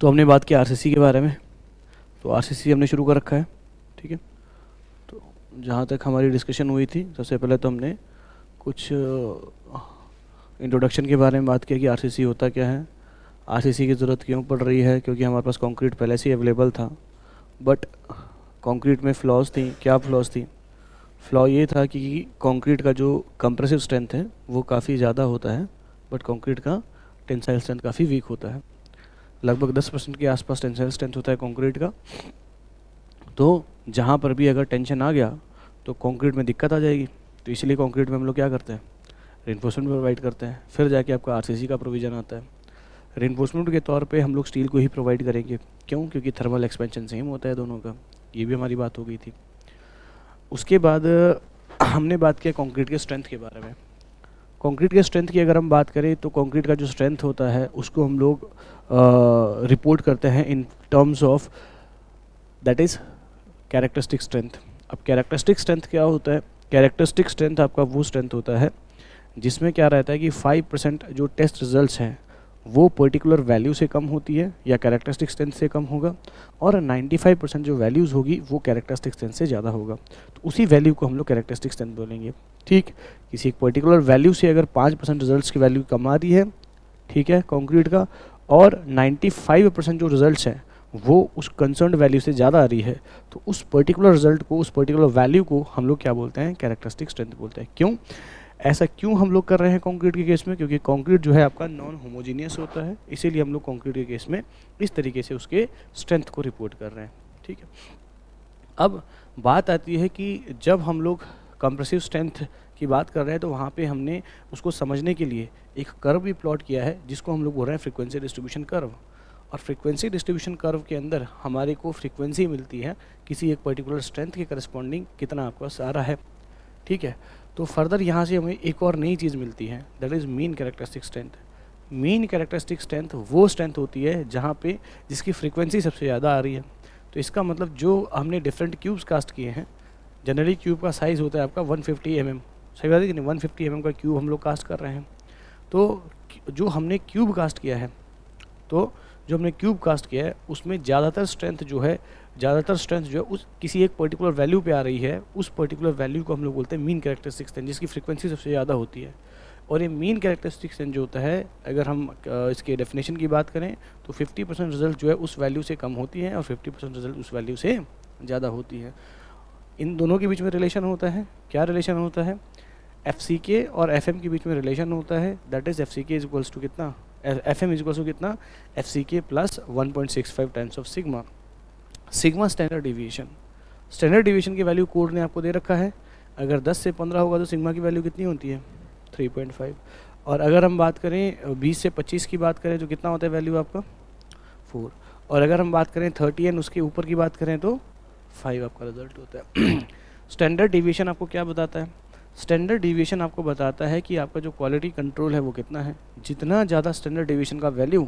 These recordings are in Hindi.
तो हमने बात की आरसीसी के बारे में। तो आरसीसी हमने शुरू कर रखा है, ठीक है। तो जहाँ तक हमारी डिस्कशन हुई थी, सबसे पहले तो हमने कुछ इंट्रोडक्शन के बारे में बात किया कि आरसीसी होता क्या है, आरसीसी की ज़रूरत क्यों पड़ रही है, क्योंकि हमारे पास कंक्रीट पहले से ही अवेलेबल था। बट कंक्रीट में फ्लॉज थी। क्या फ्लॉज थी? फ्लॉ ये था कि कंक्रीट का जो कंप्रेसिव स्ट्रेंथ है वो काफ़ी ज़्यादा होता है, बट कंक्रीट का टेंसाइल स्ट्रेंथ काफ़ी वीक होता है। लगभग 10% के आसपास टेंसाइल स्ट्रेंथ होता है कंक्रीट का। तो जहाँ पर भी अगर टेंशन आ गया तो कंक्रीट में दिक्कत आ जाएगी। तो इसलिए कंक्रीट में हम लोग क्या करते हैं, रेनफोर्समेंट प्रोवाइड करते हैं। फिर जाके आपका आरसीसी का प्रोविज़न आता है। रेनफोर्समेंट के तौर पे हम लोग स्टील को ही प्रोवाइड करेंगे। क्यों? क्योंकि थर्मल एक्सपेंशन सेम होता है दोनों का। ये भी हमारी बात हो गई थी। उसके बाद हमने बात किया कंक्रीट के स्ट्रेंथ के बारे में। कंक्रीट के स्ट्रेंथ की अगर हम बात करें तो कंक्रीट का जो स्ट्रेंथ होता है उसको हम लोग रिपोर्ट करते हैं in terms of that is characteristic strength. अब कैरेक्टरिस्टिक स्ट्रेंथ क्या होता है? कैरेक्टरिस्टिक स्ट्रेंथ आपका वो स्ट्रेंथ होता है जिसमें क्या रहता है कि 5% जो टेस्ट रिजल्ट्स हैं वो पर्टिकुलर वैल्यू से कम होती है या कैरेक्टरिस्टिक स्ट्रेंथ से कम होगा, और 95% जो वैल्यूज़ होगी वो कैरेक्टरिस्टिक स्ट्रेंथ से ज़्यादा होगा। तो उसी वैल्यू को हम लोग कैरेक्टरिस्टिक स्ट्रेंथ बोलेंगे, ठीक। किसी एक पर्टिकुलर वैल्यू से अगर 5% रिजल्ट्स की वैल्यू कम आ रही है, ठीक है, कंक्रीट का, और 95% जो रिजल्ट्स हैं वो उस कंसर्न वैल्यू से ज़्यादा आ रही है, तो उस पर्टिकुलर रिजल्ट को, उस पर्टिकुलर वैल्यू को हम लोग क्या बोलते हैं? कैरेक्टरिस्टिक स्ट्रेंथ बोलते हैं। क्यों ऐसा क्यों हम लोग कर रहे हैं कंक्रीट के केस में? क्योंकि कंक्रीट जो है आपका नॉन होमोजीनियस होता है, इसीलिए हम लोग कंक्रीट के केस में इस तरीके से उसके स्ट्रेंथ को रिपोर्ट कर रहे हैं, ठीक है। अब बात आती है कि जब हम लोग कंप्रेसिव स्ट्रेंथ की बात कर रहे हैं तो वहाँ पे हमने उसको समझने के लिए एक कर्व भी प्लॉट किया है जिसको हम लोग बोल रहे हैं फ्रीक्वेंसी डिस्ट्रीब्यूशन कर्व। और फ्रीक्वेंसी डिस्ट्रीब्यूशन कर्व के अंदर हमारे को फ्रीक्वेंसी मिलती है किसी एक पर्टिकुलर स्ट्रेंथ के करस्पॉन्डिंग कितना आपका सारा है, ठीक है। तो फर्दर यहाँ से हमें एक और नई चीज़ मिलती है, that is mean characteristic strength. Mean characteristic strength वो स्ट्रेंथ होती है जहाँ पे जिसकी फ्रीक्वेंसी सबसे ज़्यादा आ रही है। तो इसका मतलब जो हमने डिफरेंट क्यूब्स कास्ट किए हैं, जनरली क्यूब का साइज़ होता है आपका 150 mm, सही बात है कि नहीं? 150 mm का क्यूब हम लोग कास्ट कर रहे हैं। तो जो हमने क्यूब कास्ट किया है, तो जो हमने क्यूब कास्ट किया है उसमें ज़्यादातर स्ट्रेंथ जो है उस किसी एक पर्टिकुलर वैल्यू पे आ रही है, उस पर्टिकुलर वैल्यू को हम लोग बोलते हैं मीन कैरेक्टरिस्टिक स्ट्रेंथ, जिसकी फ्रीक्वेंसी सबसे ज़्यादा होती है। और ये मीन कैरेक्टरिस्टिक स्ट्रेंथ जो होता है, अगर हम इसके डेफिनेशन की बात करें तो 50% रिजल्ट जो है उस वैल्यू से कम होती है और 50% रिजल्ट उस वैल्यू से ज़्यादा होती है। इन दोनों के बीच में रिलेशन होता है। क्या रिलेशन होता है? FCK और FM के बीच में रिलेशन होता है, that is FCK is equals to कितना, FM इज इक्वल्स टू कितना, FCK plus 1.65 times of sigma. Sigma standard deviation. Standard deviation की वैल्यू कोड ने आपको दे रखा है। अगर 10 से 15 होगा तो सिग्मा की वैल्यू कितनी होती है? 3.5। और अगर हम बात करें 20 से 25 की बात करें तो कितना होता है वैल्यू आपका? 4। और अगर हम बात करें 30 एंड उसके ऊपर की बात करें तो 5 आपका रिजल्ट होता है। स्टैंडर्ड डिवीएशन आपको क्या बताता है? स्टैंडर्ड डिवीएशन आपको बताता है कि आपका जो क्वालिटी कंट्रोल है वो कितना है। जितना ज़्यादा स्टैंडर्ड डिवीएशन का वैल्यू,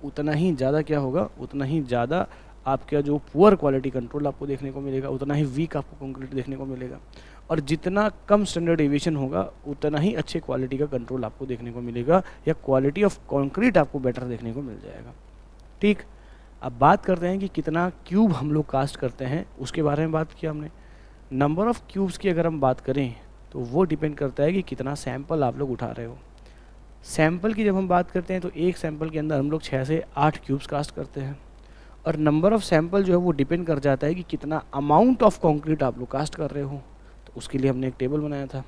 उतना ही ज़्यादा क्या होगा, उतना ही ज़्यादा आपका जो पुअर क्वालिटी कंट्रोल आपको देखने को मिलेगा, उतना ही वीक आपको कंक्रीट देखने को मिलेगा। और जितना कम स्टैंडर्ड डिवीएशन होगा उतना ही अच्छे क्वालिटी का कंट्रोल आपको देखने को मिलेगा, या क्वालिटी ऑफ कंक्रीट आपको बेटर देखने को मिल जाएगा, ठीक। अब बात करते हैं कि कितना क्यूब हम लोग कास्ट करते हैं, उसके बारे में बात किया हमने। नंबर ऑफ़ क्यूब्स की अगर हम बात करें तो वो डिपेंड करता है कि कितना सैंपल आप लोग उठा रहे हो। सैंपल की जब हम बात करते हैं तो एक सैंपल के अंदर हम लोग 6 से 8 क्यूब्स कास्ट करते हैं। और नंबर ऑफ़ सैंपल जो है वो डिपेंड कर जाता है कि कितना अमाउंट ऑफ कंक्रीट आप लोग कास्ट कर रहे हो। तो उसके लिए हमने एक टेबल बनाया था।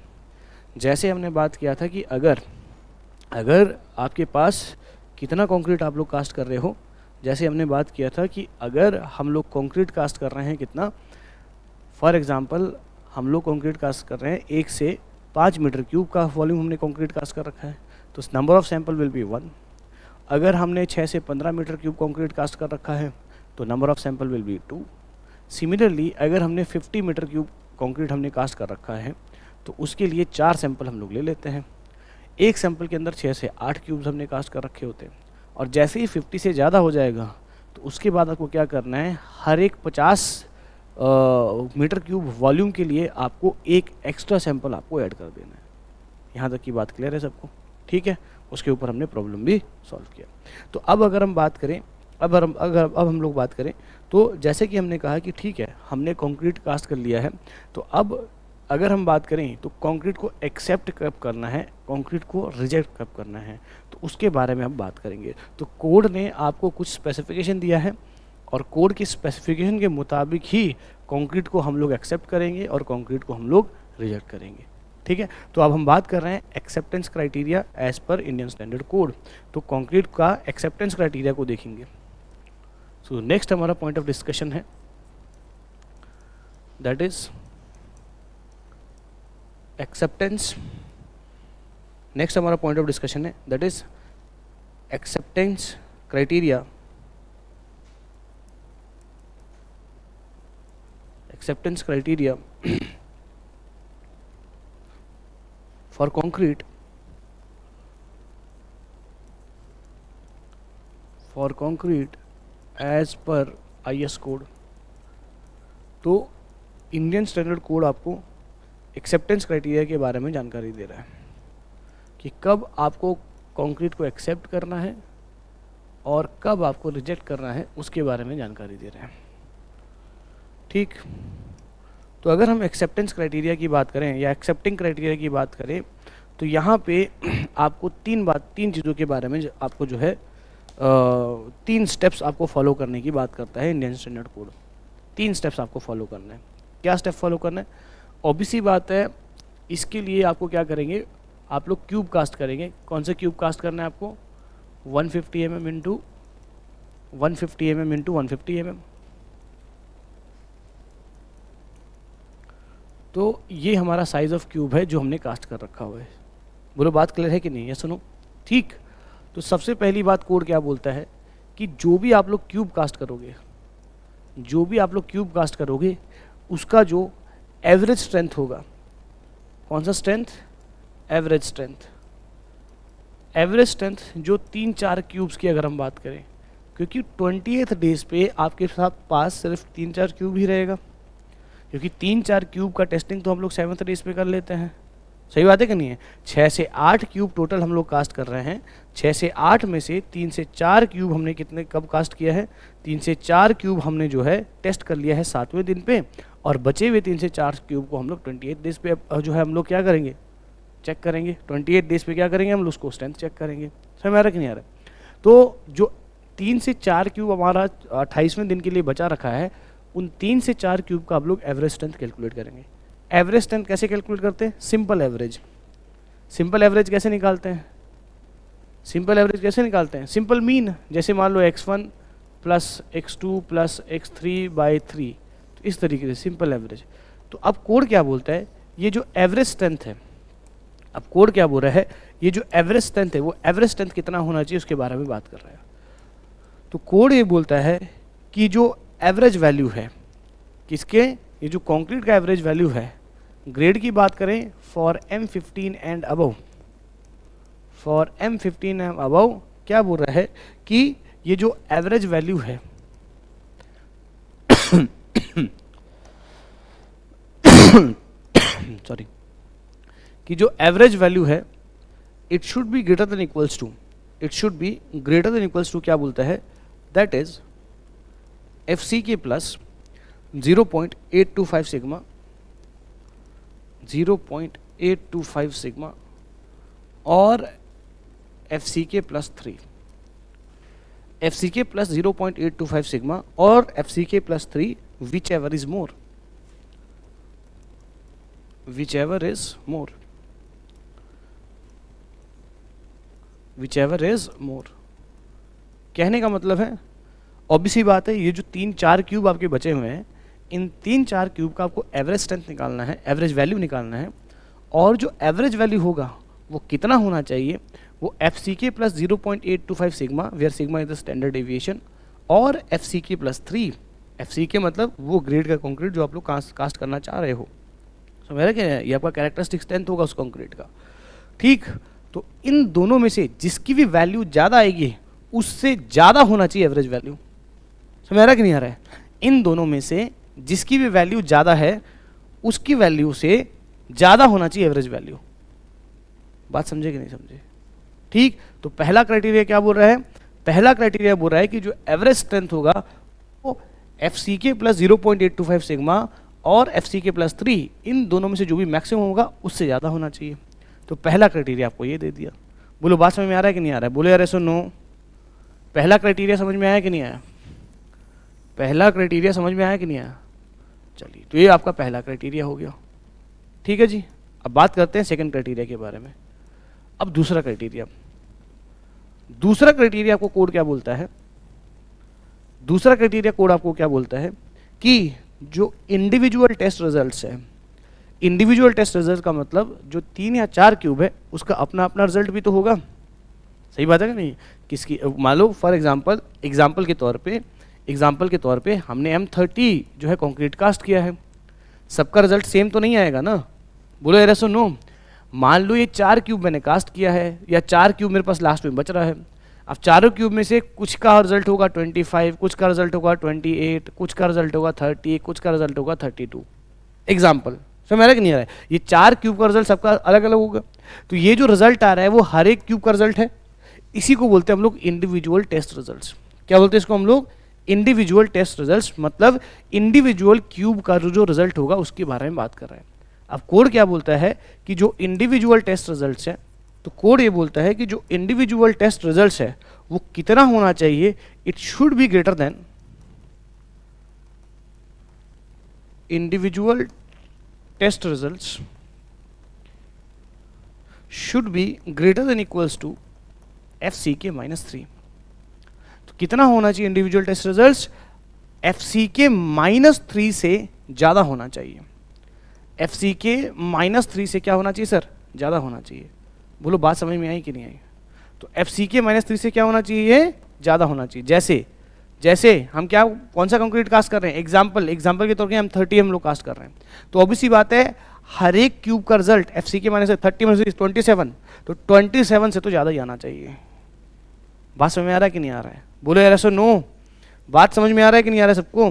जैसे हमने बात किया था कि अगर आपके पास कितना कंक्रीट आप लोग कास्ट कर रहे हो, जैसे हमने बात किया था कि अगर हम लोग कंक्रीट कास्ट कर रहे हैं कितना, फॉर एग्जांपल हम लोग कंक्रीट कास्ट कर रहे हैं 1 से 5 मीटर क्यूब का वॉल्यूम हमने कंक्रीट कास्ट कर रखा है, तो number of sample will be 1। अगर हमने 6 से 15 मीटर क्यूब कंक्रीट कास्ट कर रखा है तो number of sample will be 2। Similarly अगर हमने 50 मीटर क्यूब कंक्रीट हमने कास्ट कर रखा है तो उसके लिए 4 सैंपल हम लोग ले लेते हैं। एक सैंपल के अंदर 6 से 8 क्यूब्स हमने कास्ट कर रखे होते हैं। और जैसे ही 50 से ज़्यादा हो जाएगा तो उसके बाद आपको क्या करना है, हर एक 50 मीटर क्यूब वॉल्यूम के लिए आपको एक एक्स्ट्रा सैंपल आपको ऐड कर देना है। यहाँ तक की बात क्लियर है सबको? ठीक है, उसके ऊपर हमने प्रॉब्लम भी सॉल्व किया। तो अब अगर हम बात करें अब हम लोग बात करें तो जैसे कि हमने कहा कि ठीक है, हमने कंक्रीट कास्ट कर लिया है, तो अब अगर हम बात करें तो कंक्रीट को एक्सेप्ट कब करना है, कंक्रीट को रिजेक्ट कब करना है, तो उसके बारे में हम बात करेंगे। तो कोड ने आपको कुछ स्पेसिफिकेशन दिया है और कोड की स्पेसिफिकेशन के मुताबिक ही कंक्रीट को हम लोग एक्सेप्ट करेंगे और कंक्रीट को हम लोग रिजेक्ट करेंगे। ठीक है, तो अब हम बात कर रहे हैं acceptance criteria as per Indian standard code. तो कंक्रीट का एक्सेप्टेंस क्राइटेरिया को देखेंगे। सो नेक्स्ट हमारा पॉइंट ऑफ डिस्कशन है, दैट इज एक्सेप्टेंस। नेक्स्ट हमारा पॉइंट ऑफ डिस्कशन है, that is acceptance criteria, acceptance criteria for concrete as per IS code. तो इंडियन स्टैंडर्ड कोड आपको एक्सेप्टेंस क्राइटेरिया के बारे में जानकारी दे रहा है कि कब आपको कंक्रीट को एक्सेप्ट करना है और कब आपको रिजेक्ट करना है, उसके बारे में जानकारी दे रहे हैं। ठीक, तो अगर हम एक्सेप्टेंस क्राइटेरिया की बात करें या एक्सेप्टिंग क्राइटेरिया की बात करें तो यहाँ पे आपको तीन चीज़ों के बारे में आपको जो है 3 स्टेप्स आपको फॉलो करने की बात करता है इंडियन स्टैंडर्ड कोड। 3 स्टेप्स आपको फॉलो करना है। क्या स्टेप फॉलो करना है? ऑब्वियसली बात है, इसके लिए आपको क्या करेंगे, आप लोग क्यूब कास्ट करेंगे। कौन से क्यूब कास्ट करना है आपको? 150 mm into 150 mm into 150 mm। तो ये हमारा साइज ऑफ क्यूब है जो हमने कास्ट कर रखा हुआ है। बोलो बात क्लियर है कि नहीं? ये सुनो। ठीक, तो सबसे पहली बात कोड क्या बोलता है कि जो भी आप लोग क्यूब कास्ट करोगे, उसका जो एवरेज स्ट्रेंथ होगा, कौन सा स्ट्रेंथ? एवरेज स्ट्रेंथ जो 3-4 क्यूब्स की अगर हम बात करें, क्योंकि 28th डेज पे आपके साथ पास सिर्फ 3-4 क्यूब ही रहेगा, क्योंकि 3-4 क्यूब का टेस्टिंग तो हम लोग 7th डेज पे कर लेते हैं। सही बात है कि नहीं है? 6 से 8 क्यूब टोटल हम लोग कास्ट कर रहे हैं। 6 से 8 में से 3 से 4 क्यूब हमने कब कास्ट किया है? 3 से 4 क्यूब हमने जो है टेस्ट कर लिया है 7वें दिन पे, और बचे हुए 3 से 4 क्यूब को हम लोग 28 डेज पे जो है हम लोग क्या करेंगे? चेक करेंगे। 28 डेज पे क्या करेंगे? हम लोग उसको स्ट्रेंथ चेक करेंगे। समझ में आ रहा कि नहीं आ रहा? तो जो 3 से 4 क्यूब हमारा 28वें दिन के लिए बचा रखा है, उन 3 से 4 क्यूब का आप लोग एवरेज स्ट्रेंथ कैलकुलेट करेंगे। एवरेज स्ट्रेंथ कैसे कैलकुलेट करते हैं? सिंपल एवरेज कैसे निकालते हैं? Simple mean. जैसे मान लो x1 plus x2 plus x3 by 3, तो इस तरीके से सिंपल एवरेज। तो अब कोड क्या बोलता है? ये जो एवरेज स्ट्रेंथ है, अब कोड क्या बोल रहा है? ये जो एवरेज स्ट्रेंथ है, वो एवरेज स्ट्रेंथ कितना होना चाहिए उसके बारे में बात कर रहा है। तो कोड ये बोलता है कि जो एवरेज वैल्यू है किसके? ये जो कंक्रीट का एवरेज वैल्यू है, ग्रेड की बात करें फॉर M15 एंड अबव, क्या बोल रहा है कि ये जो एवरेज वैल्यू है सॉरी, कि जो एवरेज वैल्यू है it should be greater than equals to, क्या बोलता है? That is FCK plus 0.825 sigma, 0.825 sigma और FCK plus 3, FCK plus 0.825 sigma और FCK plus 3, whichever is more. कहने का मतलब है, ऑब्वियसली बात है, ये जो 3-4 क्यूब आपके बचे हुए हैं, इन 3-4 क्यूब का आपको एवरेज स्ट्रेंथ निकालना है, एवरेज वैल्यू निकालना है, और जो एवरेज वैल्यू होगा वो कितना होना चाहिए? वो FCK plus 0.825 sigma, where sigma is the standard deviation, और FCK प्लस 3, FCK मतलब वो ग्रेड का कंक्रीट जो आप लोग कास्ट करना चाह रहे हो। समझ रहे क्या? ये आपका कैरेक्टरिस्टिक स्ट्रेंथ होगा उस कंक्रीट का। ठीक, तो इन दोनों में से जिसकी भी वैल्यू ज़्यादा आएगी उससे ज़्यादा होना चाहिए एवरेज वैल्यू। समझ आ रहा कि नहीं आ रहा है? इन दोनों में से जिसकी भी वैल्यू ज़्यादा है उसकी वैल्यू से ज़्यादा होना चाहिए एवरेज वैल्यू। बात समझे कि नहीं समझे? ठीक, तो पहला क्राइटेरिया क्या बोल रहा है? पहला क्राइटेरिया बोल रहा है कि जो एवरेज स्ट्रेंथ होगा वो एफ सी के प्लस 0.825 सिग्मा और एफ सी के प्लस 3 इन दोनों में से जो भी मैक्सिमम होगा उससे ज़्यादा होना चाहिए। तो पहला क्राइटेरिया आपको ये दे दिया। बोलो बात समझ में आ रहा है कि नहीं आ रहा है? बोलो यार ऐसा नो। पहला क्राइटेरिया समझ में आया कि नहीं आया? पहला क्राइटेरिया समझ में आया कि नहीं आया? चलिए, तो ये आपका पहला क्राइटेरिया हो गया। ठीक है जी। अब बात करते हैं सेकंड क्राइटेरिया के बारे में। अब दूसरा क्राइटेरिया, दूसरा क्राइटेरिया आपको कोड क्या बोलता है? दूसरा क्राइटेरिया कोड आपको क्या बोलता है कि जो इंडिविजुअल टेस्ट रिजल्ट्स है, इंडिविजुअल टेस्ट रिजल्ट का मतलब जो 3 या 4 क्यूब है उसका अपना अपना रिजल्ट भी तो होगा। सही बात है कि नहीं? किसकी, मान लो फॉर एग्जांपल, एग्जांपल के तौर पे हमने M30 जो है कंक्रीट कास्ट किया है, सबका रिजल्ट सेम तो नहीं आएगा ना। बोलो यार ऐसा नो। मान लो ये 4 क्यूब मैंने कास्ट किया है या 4 क्यूब मेरे पास लास्ट में बच रहा है। अब चारों क्यूब में से कुछ का रिजल्ट होगा 25, कुछ का रिजल्ट होगा 28, कुछ का रिजल्ट होगा 30, कुछ का रिजल्ट होगा 32। एग्जाम्पल समझ में आ रहा है कि नहीं आ रहा है? ये 4 क्यूब का रिजल्ट सबका अलग अलग होगा। तो ये जो रिजल्ट आ रहा है वो हर एक क्यूब का रिजल्ट है। इसी को बोलते हैं हम लोग इंडिविजुअल टेस्ट रिजल्ट्स। क्या बोलते हैं इसको हम लोग? Individual test results. मतलब इंडिविजुअल क्यूब का जो रिजल्ट होगा उसके बारे में बात कर रहे हैं। अब कोड क्या बोलता है कि जो इंडिविजुअल टेस्ट रिजल्ट्स है, तो कोड ये बोलता है कि जो इंडिविजुअल टेस्ट रिजल्ट्स है वो कितना होना चाहिए? It should be greater than, individual test results should be greater than equals to FCK-3। तो कितना होना चाहिए इंडिविजुअल टेस्ट रिजल्ट्स? FCK-3 से ज़्यादा होना चाहिए। FCK-3 से क्या होना चाहिए सर? ज़्यादा होना चाहिए। बोलो बात समझ में आई कि नहीं आई? तो FCK-3 से क्या होना चाहिए? ज़्यादा होना चाहिए। जैसे हम क्या, कौन सा कंक्रीट कास्ट कर रहे हैं? एग्जाम्पल के तौर पे हम 30 हम लोग कास्ट कर रहे हैं। तो ऑब्वियसली बात है हर एक क्यूब का रिजल्ट FCK-30 - 27, तो 27 से तो ज़्यादा ही आना चाहिए। बात समझ में आ रहा है कि नहीं आ रहा है? बोलो यार ऐसा नो। बात समझ में आ रहा है कि नहीं आ रहा है सबको?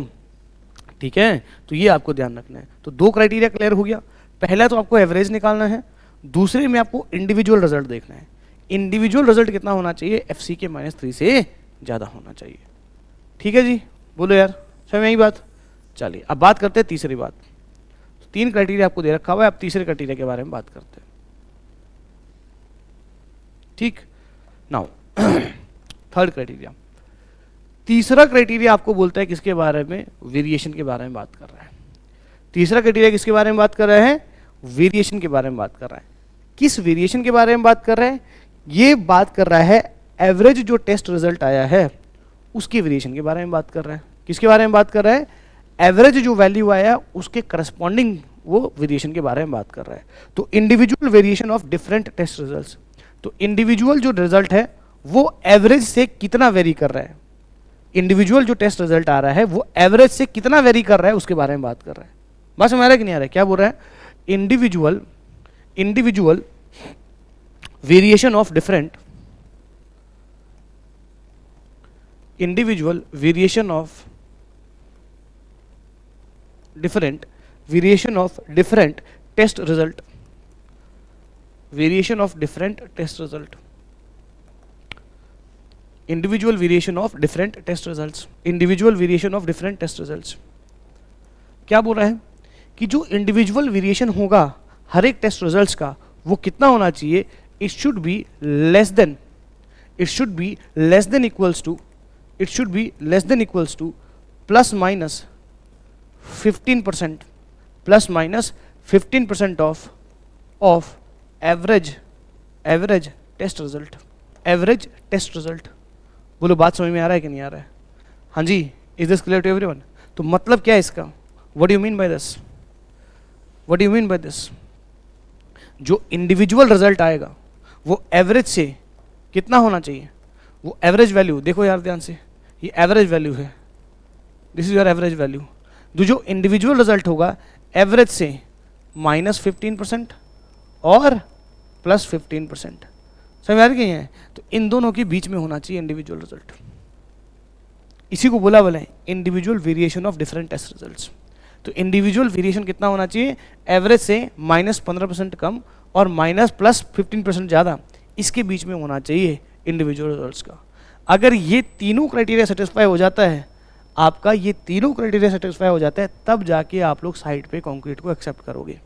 ठीक है, तो ये आपको ध्यान रखना है। तो 2 क्राइटेरिया क्लियर हो गया। पहला तो आपको एवरेज निकालना है, दूसरे में आपको इंडिविजुअल रिजल्ट देखना है। इंडिविजुअल रिजल्ट कितना होना चाहिए? FCK-3 से ज़्यादा होना चाहिए। ठीक है जी, बोलो यार समझ में आई बात? चलिए अब बात करते हैं तीसरी बात। तो 3 क्राइटेरिया आपको दे रखा हुआ है, अब तीसरे क्राइटेरिया के बारे में बात करते हैं। ठीक, नाउ थर्ड क्राइटेरिया। तीसरा क्राइटेरिया आपको बोलता है किसके बारे में? वेरिएशन के बारे में बात कर रहा है। तीसरा क्राइटेरिया किसके बारे में बात कर रहे हैं? वेरिएशन के बारे में बात कर रहा है। किस वेरिएशन के बारे में बात कर रहा है? ये बात कर रहा है एवरेज जो टेस्ट रिजल्ट आया है उसके वेरिएशन के बारे में बात कर रहा है। किसके बारे में बात कर रहा है? एवरेज जो वैल्यू आया उसके करस्पॉन्डिंग वो वेरिएशन के बारे में बात कर रहा है। तो individual variation of different test results. तो इंडिविजुअल जो रिजल्ट है वो एवरेज से कितना वेरी कर रहा है, इंडिविजुअल जो टेस्ट रिजल्ट आ रहा है वो एवरेज से कितना वेरी कर रहा है उसके बारे में बात कर रहा है। बात समझ आ रहा है कि नहीं आ रहा है? क्या बोल रहा है? Individual variation of different, individual variation of different test result, variation of different test result, individual variation of different test results, individual variation of different test results. क्या बोल रहा है कि जो इंडिविजुअल वेरिएशन होगा हर एक टेस्ट रिजल्ट्स का वो कितना होना चाहिए? It should be less than equals to plus minus 15% of average test result. बोलो बात समझ में आ रहा है कि नहीं आ रहा है? हाँ जी, is this clear to everyone? तो मतलब क्या है इसका? What do you mean by this? जो इंडिविजुअल रिजल्ट आएगा वो एवरेज से कितना होना चाहिए? वो एवरेज वैल्यू देखो यार ध्यान से, ये एवरेज वैल्यू है, this is your average value. जो इंडिविजुअल रिजल्ट होगा एवरेज से -15% और +15%। समझ आ रही है? तो इन दोनों के बीच में होना चाहिए इंडिविजुअल रिजल्ट। इसी को बोला individual variation of different test results. तो इंडिविजुअल वेरिएशन कितना होना चाहिए? एवरेज से -15% कम और +15% ज़्यादा, इसके बीच में होना चाहिए इंडिविजुअल रिजल्ट्स का। अगर ये तीनों क्राइटेरिया सेटिस्फाई हो जाता है, आपका ये तीनों क्राइटेरिया सेटिस्फाई हो जाता है, तब जाके आप लोग साइट पे कंक्रीट को एक्सेप्ट करोगे।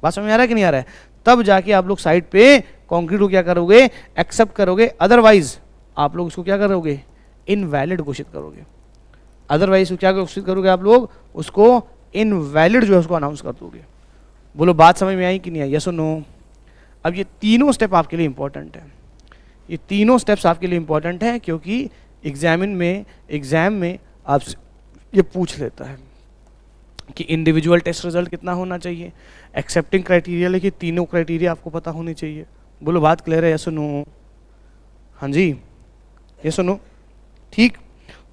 बात समझ में आ रहा है कि नहीं आ रहा है? तब जाके आप लोग साइट पे कंक्रीट को क्या करोगे, एक्सेप्ट करोगे। अदरवाइज आप लोग उसको क्या करोगे, इनवैलिड घोषित करोगे। अदरवाइज क्या घोषित करोगे आप लोग, उसको इनवैलिड जो है उसको अनाउंस कर दोगे। बोलो बात समझ में आई कि नहीं आई, यस और नो? अब ये तीनों स्टेप आपके लिए इंपॉर्टेंट है, ये तीनों स्टेप्स आपके लिए इंपॉर्टेंट है, क्योंकि एग्जाम में आपसे ये पूछ लेता है कि इंडिविजुअल टेस्ट रिजल्ट कितना होना चाहिए, एक्सेप्टिंग क्राइटेरिया लेके तीनों क्राइटेरिया आपको पता होने चाहिए। बोलो बात क्लियर है, यस और नो? हाँ जी, यस और नो? ठीक।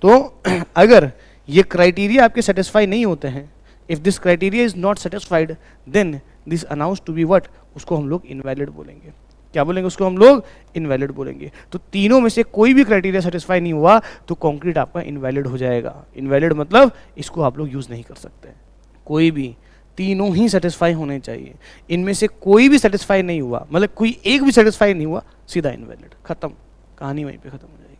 तो अगर ये क्राइटेरिया आपके सेटिस्फाई नहीं होते हैं, if this criteria is not satisfied, then this announce to be what, उसको हम लोग इनवैलिड बोलेंगे। क्या बोलेंगे उसको हम लोग, इनवैलिड बोलेंगे। तो तीनों में से कोई भी क्राइटेरिया सेटिस्फाई नहीं हुआ तो कंक्रीट आपका इनवैलिड हो जाएगा। इनवैलिड मतलब इसको आप लोग यूज नहीं कर सकते। कोई भी, तीनों ही सेटिस्फाई होने चाहिए। इनमें से कोई भी सेटिस्फाई नहीं हुआ, मतलब कोई एक भी सेटिस्फाई नहीं हुआ, सीधा इनवैलिड, खत्म, कहानी वहीं पे खत्म हो जाएगी।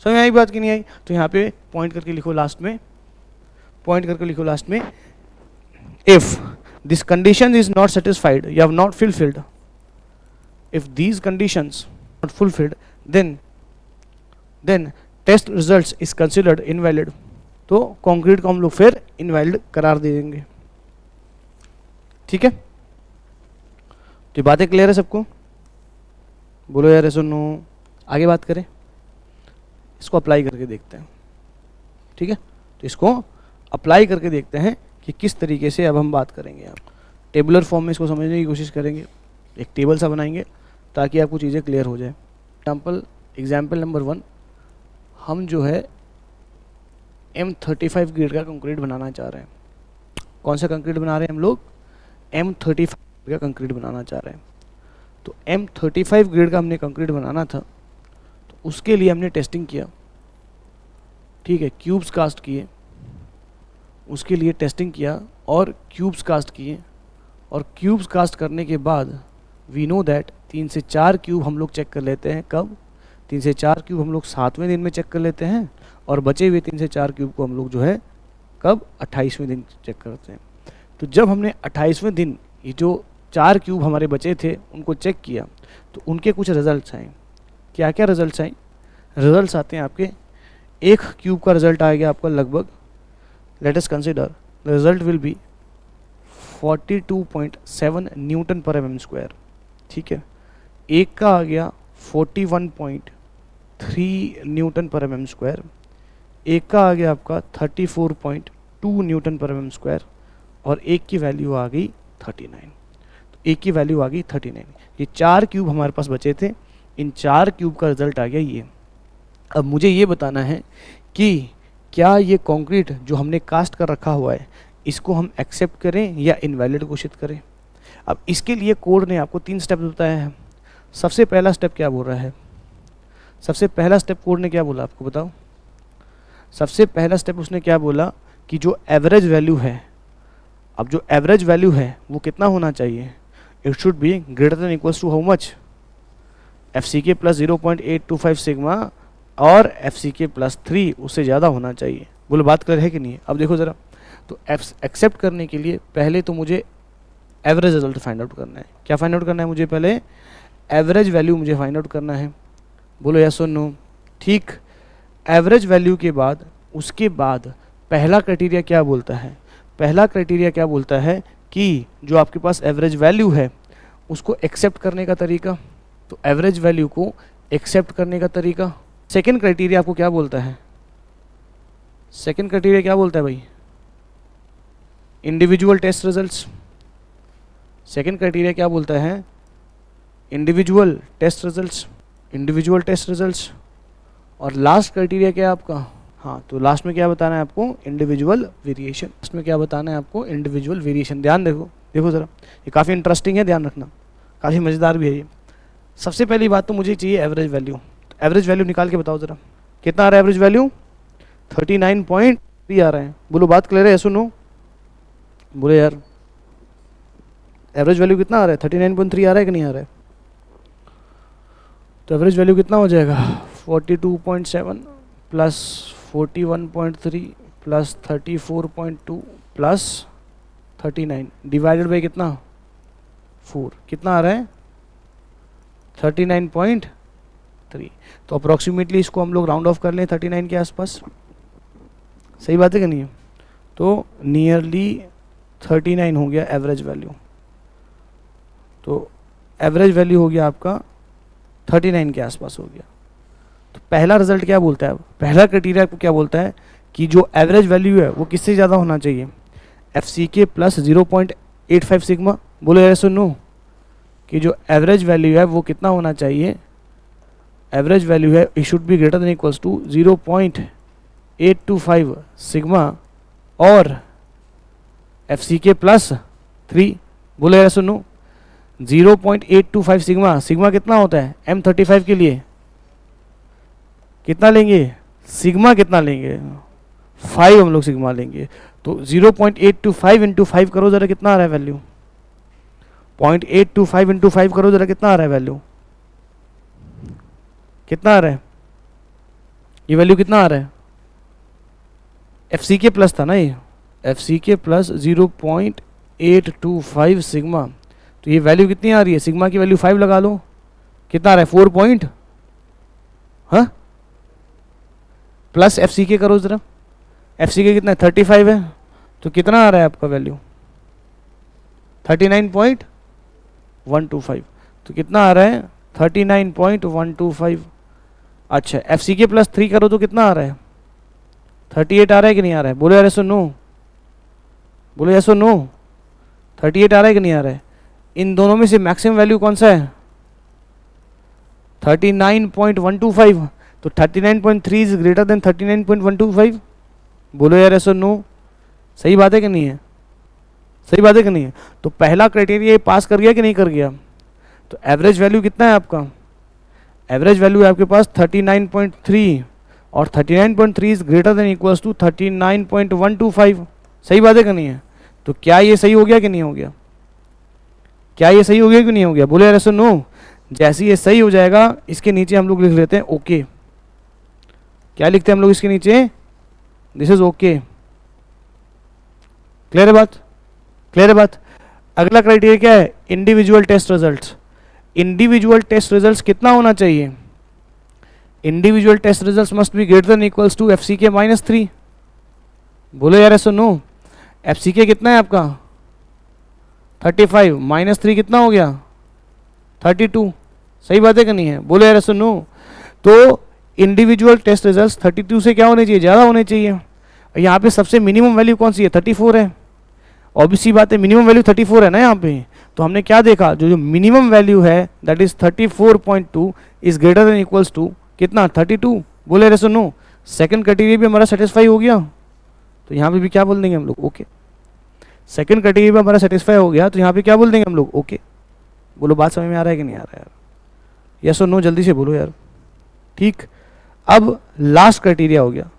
समझ में आई बात कि नहीं आई? तो यहाँ पे पॉइंट करके लिखो लास्ट में, पॉइंट करके लिखो लास्ट में, if this condition is not satisfied, you have not fulfilled, if these conditions not fulfilled, then test results is considered invalid। तो कंक्रीट को हम लोग फिर इनवैलिड करार दे देंगे। ठीक है, तो बातें क्लियर है सबको? बोलो यार सुनो। आगे बात करें, इसको अप्लाई करके देखते हैं। ठीक है, तो इसको अप्लाई करके देखते हैं कि किस तरीके से अब हम बात करेंगे। आप टेबुलर फॉर्म में इसको समझने की कोशिश करेंगे, एक टेबल सा बनाएंगे ताकि आपको चीज़ें क्लियर हो जाए। एग्जाम्पल नंबर 1, हम जो है M35 ग्रेड का कंक्रीट बनाना चाह रहे हैं। कौन सा कंक्रीट बना रहे हैं हम लोग? M35 का कंक्रीट बनाना चाह रहे हैं। तो M35 ग्रेड का हमने कंक्रीट बनाना था, तो उसके लिए हमने टेस्टिंग किया। ठीक है, क्यूब्स कास्ट किए, उसके लिए टेस्टिंग किया और क्यूब्स कास्ट किए, और क्यूब्स कास्ट करने के बाद वी नो दैट 3 से 4 क्यूब हम लोग चेक कर लेते हैं। कब? 3 से 4 क्यूब हम लोग 7वें दिन में चेक कर लेते हैं, और बचे हुए 3 से 4 क्यूब को हम लोग जो है कब? 28वें दिन चेक करते हैं। तो जब हमने 28वें दिन ये जो 4 क्यूब हमारे बचे थे उनको चेक किया, तो उनके कुछ रिजल्ट्स आए। क्या क्या रिजल्ट्स आए? रिजल्ट्स आते हैं आपके, एक क्यूब का रिजल्ट आ गया आपका लगभग, let us consider the result will be 42.7 Newton पर mm स्क्वायर। ठीक है, एक का आ गया 41.3 न्यूटन पर mm स्क्वायर, एक का आ गया आपका 34.2 न्यूटन पर mm स्क्वायर, और एक की वैल्यू आ गई 39। तो एक की वैल्यू आ गई 39। ये 4 क्यूब हमारे पास बचे थे, इन 4 क्यूब का रिजल्ट आ गया ये। अब मुझे ये बताना है कि क्या ये कंक्रीट जो हमने कास्ट कर रखा हुआ है, इसको हम एक्सेप्ट करें या इनवैलिड घोषित करें। अब इसके लिए कोड ने आपको 3 स्टेप बताया है। सबसे पहला स्टेप क्या बोल रहा है? सबसे पहला स्टेप कोड ने क्या बोला आपको बताओ? सबसे पहला स्टेप उसने क्या बोला कि जो एवरेज वैल्यू है, अब जो एवरेज वैल्यू है वो कितना होना चाहिए? It should be greater than equals to how much? FCK plus 0.825 sigma और FCK प्लस 3, उससे ज़्यादा होना चाहिए। बोलो बात क्लियर है कि नहीं? अब देखो ज़रा, तो एक्सेप्ट करने के लिए पहले तो मुझे एवरेज रिजल्ट फाइंड आउट करना है। क्या फाइंड आउट करना है मुझे? पहले एवरेज वैल्यू मुझे फाइंड आउट करना है। बोलो यस और नो? ठीक, एवरेज वैल्यू के बाद उसके बाद पहला क्राइटेरिया क्या बोलता है? पहला क्राइटेरिया क्या बोलता है कि जो आपके पास एवरेज वैल्यू है उसको एक्सेप्ट करने का तरीका। तो एवरेज वैल्यू को एक्सेप्ट करने का तरीका। सेकेंड क्राइटेरिया आपको क्या बोलता है? सेकेंड क्राइटेरिया क्या बोलता है भाई? Individual test results. Second criteria क्या बोलता है? Individual test results, individual test results. और लास्ट क्राइटेरिया क्या है आपका? हाँ, तो लास्ट में क्या बताना है आपको? Individual variation. लास्ट में क्या बताना है आपको? Individual variation. ध्यान देखो ज़रा, ये काफ़ी इंटरेस्टिंग है, ध्यान रखना, काफ़ी मज़ेदार भी है ये। सबसे पहली बात तो मुझे चाहिए एवरेज वैल्यू। तो एवरेज वैल्यू निकाल के बताओ ज़रा, कितना आ रहा है एवरेज वैल्यू? 39.3 आ रहा है। बोलो बात क्लियर है? सुनो, बोले यार एवरेज वैल्यू कितना आ रहा है? 39.3 आ रहा है कि नहीं आ रहा है? तो एवरेज वैल्यू कितना हो जाएगा 42.7 plus 41.3 plus 34.2 plus 39 divided by कितना 4, कितना आ रहा है 39.3। तो अप्रॉक्सीमेटली इसको हम लोग राउंड ऑफ कर लें 39 के आसपास, सही बात है कि नहीं है? तो नियरली 39 हो गया एवरेज वैल्यू। तो एवरेज वैल्यू हो गया आपका 39 के आसपास हो गया। तो पहला रिजल्ट क्या बोलता है, पहला क्राइटेरिया आपको क्या बोलता है कि जो एवरेज वैल्यू है वो किससे ज़्यादा होना चाहिए, FCK प्लस 0.85 सिग्मा। बोलो यार सुनो कि जो एवरेज वैल्यू है वो कितना होना चाहिए, एवरेज वैल्यू है it should be greater than equals to 0.825 sigma और FCK प्लस 3। बोलो यार सुनो 0.825 सिग्मा, सिग्मा कितना होता है M35 के लिए कितना लेंगे, सिग्मा कितना लेंगे 5 हम लोग सिग्मा लेंगे। तो 0.825 इंटू 5 करो जरा कितना आ रहा है वैल्यू, 0.825 इंटू 5 करो जरा कितना आ रहा है वैल्यू, कितना आ रहा है ये वैल्यू कितना आ रहा है, FCK प्लस था ना ये, FCK प्लस 0.825 सिग्मा। तो ये वैल्यू कितनी आ रही है, सिग्मा की वैल्यू 5 लगा लो, कितना आ रहा है 4 पॉइंट, हाँ प्लस FCK करो जरा, FCK कितना है 35 है, तो कितना आ रहा है आपका वैल्यू 39.125। तो कितना आ रहा है 39.125। अच्छा FCK प्लस 3 करो तो कितना आ रहा है 38 आ रहा है कि नहीं आ रहा है, बोलो यार सुनो, बोलो यार सुनो 38 आ रहा है कि नहीं आ रहा है। इन दोनों में से मैक्सिमम वैल्यू कौन सा है 39.125। तो 39.3 इज ग्रेटर देन 39.125। बोलो यार ऐसा नो, सही बात है कि नहीं है, सही बात है कि नहीं है। तो पहला क्राइटेरिया पास कर गया कि नहीं कर गया। तो एवरेज वैल्यू कितना है आपका, एवरेज वैल्यू है आपके पास 39.3 और 39.3 is greater than equals to 39.125। सही बात है कि नहीं है। तो क्या ये सही हो गया कि नहीं हो गया, क्या ये सही हो गया कि नहीं हो गया, बोले यार ऐसा नो। जैसे ये सही हो जाएगा इसके नीचे हम लोग लिख लेते हैं ओके। क्या लिखते हैं हम लोग इसके नीचे, दिस इज ओके। क्लियर है बात, क्लियर है बात। अगला क्राइटेरिया क्या है, individual test results. Individual test results कितना होना चाहिए, individual test results must be greater than equals to FCK minus 3। बोलो यार ऐसा नो, FCK कितना है आपका 35 माइनस 3 कितना हो गया 32। सही बात है कि नहीं है, बोलो यार ऐसा नो। तो इंडिविजुअल टेस्ट रिजल्ट्स 32 से क्या होने चाहिए, ज़्यादा होने चाहिए। यहाँ पे सबसे मिनिमम वैल्यू कौन सी है 34 है, ऑब्वियसली बात है मिनिमम वैल्यू 34 है ना यहाँ पे। तो हमने क्या देखा, जो मिनिमम वैल्यू है that is 34.2 is greater than equals to कितना 32। बोले यार सुनो, सेकंड क्राइटेरिया भी हमारा सेटिस्फाई हो गया। तो यहाँ पे भी क्या बोल देंगे हम लोग ओके। सेकंड क्राइटेरिया भी हमारा सेटिस्फाई हो गया, तो यहाँ पे क्या बोल देंगे हम लोग ओके। बोलो बात समझ में आ रहा है कि नहीं आ रहा है यार, यस और नो जल्दी से बोलो यार। ठीक, अब लास्ट क्राइटेरिया हो गया।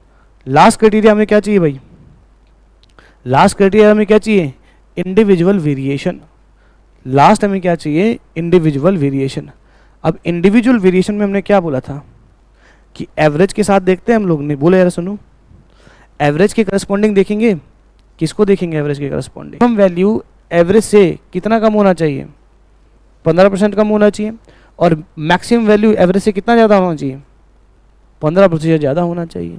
लास्ट क्राइटेरिया हमें क्या चाहिए भाई, लास्ट क्राइटेरिया हमें क्या चाहिए, इंडिविजुअल वेरिएशन। लास्ट हमें क्या चाहिए, इंडिविजुअल वेरिएशन। अब इंडिविजुअल वेरिएशन में हमने क्या बोला था कि एवरेज के साथ देखते हैं हम लोग ने, बोले यार सुनो एवरेज के करस्पॉन्डिंग देखेंगे, किसको देखेंगे एवरेज के करस्पॉन्डिंग। हम वैल्यू एवरेज से कितना कम होना चाहिए 15% कम होना चाहिए, और मैक्सिमम वैल्यू एवरेज से कितना ज़्यादा होना चाहिए 15% ज़्यादा होना चाहिए।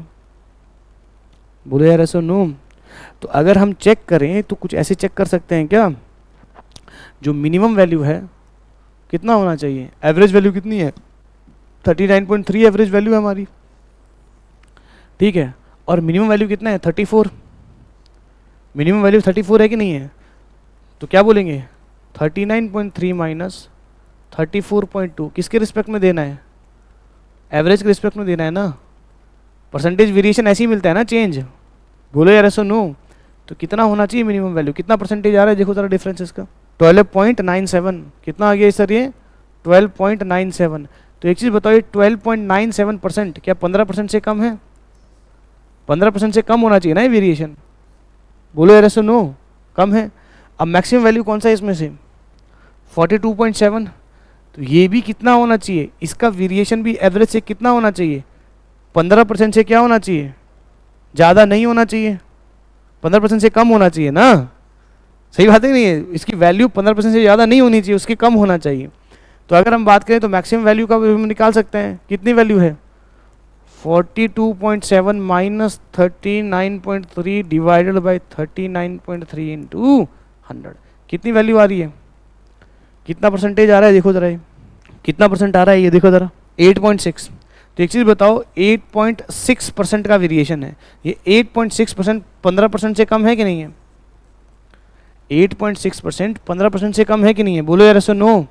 बोले यार ऐसा नो। तो अगर हम चेक करें तो कुछ ऐसे चेक कर सकते हैं क्या, जो मिनिमम वैल्यू है कितना होना चाहिए, एवरेज वैल्यू कितनी है 39.3 एवरेज वैल्यू है हमारी, ठीक है। और मिनिमम वैल्यू कितना है 34, मिनिमम वैल्यू 34 है कि नहीं है। तो क्या बोलेंगे 39.3 माइनस 34.2 किसके रिस्पेक्ट में देना है, एवरेज के रिस्पेक्ट में देना है ना। परसेंटेज वेरिएशन ऐसे ही मिलता है ना चेंज। बोलो यार ऐसा नो। तो कितना होना चाहिए मिनिमम वैल्यू, कितना परसेंटेज आ रहा है देखो जरा डिफरेंस इसका 12.97। कितना आ गया सर ये 12.97। तो एक चीज़ बताओ, ये 12.97% क्या 15% से कम है, 15% से कम होना चाहिए ना ये वेरिएशन। बोलो यार ऐसा नो, कम है। अब मैक्सिमम वैल्यू कौन सा है इसमें से 42.7, तो ये भी कितना होना चाहिए, इसका वेरिएशन भी एवरेज से कितना होना चाहिए, 15% से क्या होना चाहिए, ज़्यादा नहीं होना चाहिए, 15% से कम होना चाहिए ना, सही बात है नहीं है, इसकी वैल्यू 15% से ज़्यादा नहीं होनी चाहिए, उसके कम होना चाहिए। तो अगर हम बात करें तो मैक्सिमम वैल्यू का भी हम निकाल सकते हैं, कितनी वैल्यू है 42.7 माइनस 39.3 डिवाइडेड बाई 39.3 इंटू 100, कितनी वैल्यू आ रही है, कितना परसेंटेज आ रहा है, देखो जरा ये कितना परसेंट आ रहा है, ये देखो जरा 8.6। तो एक चीज़ बताओ, 8.6% का वेरिएशन है, ये 8.6% 15% से कम है कि नहीं है, 8.6% 15% से कम है कि नहीं है, बोलो यार ऐसा नो।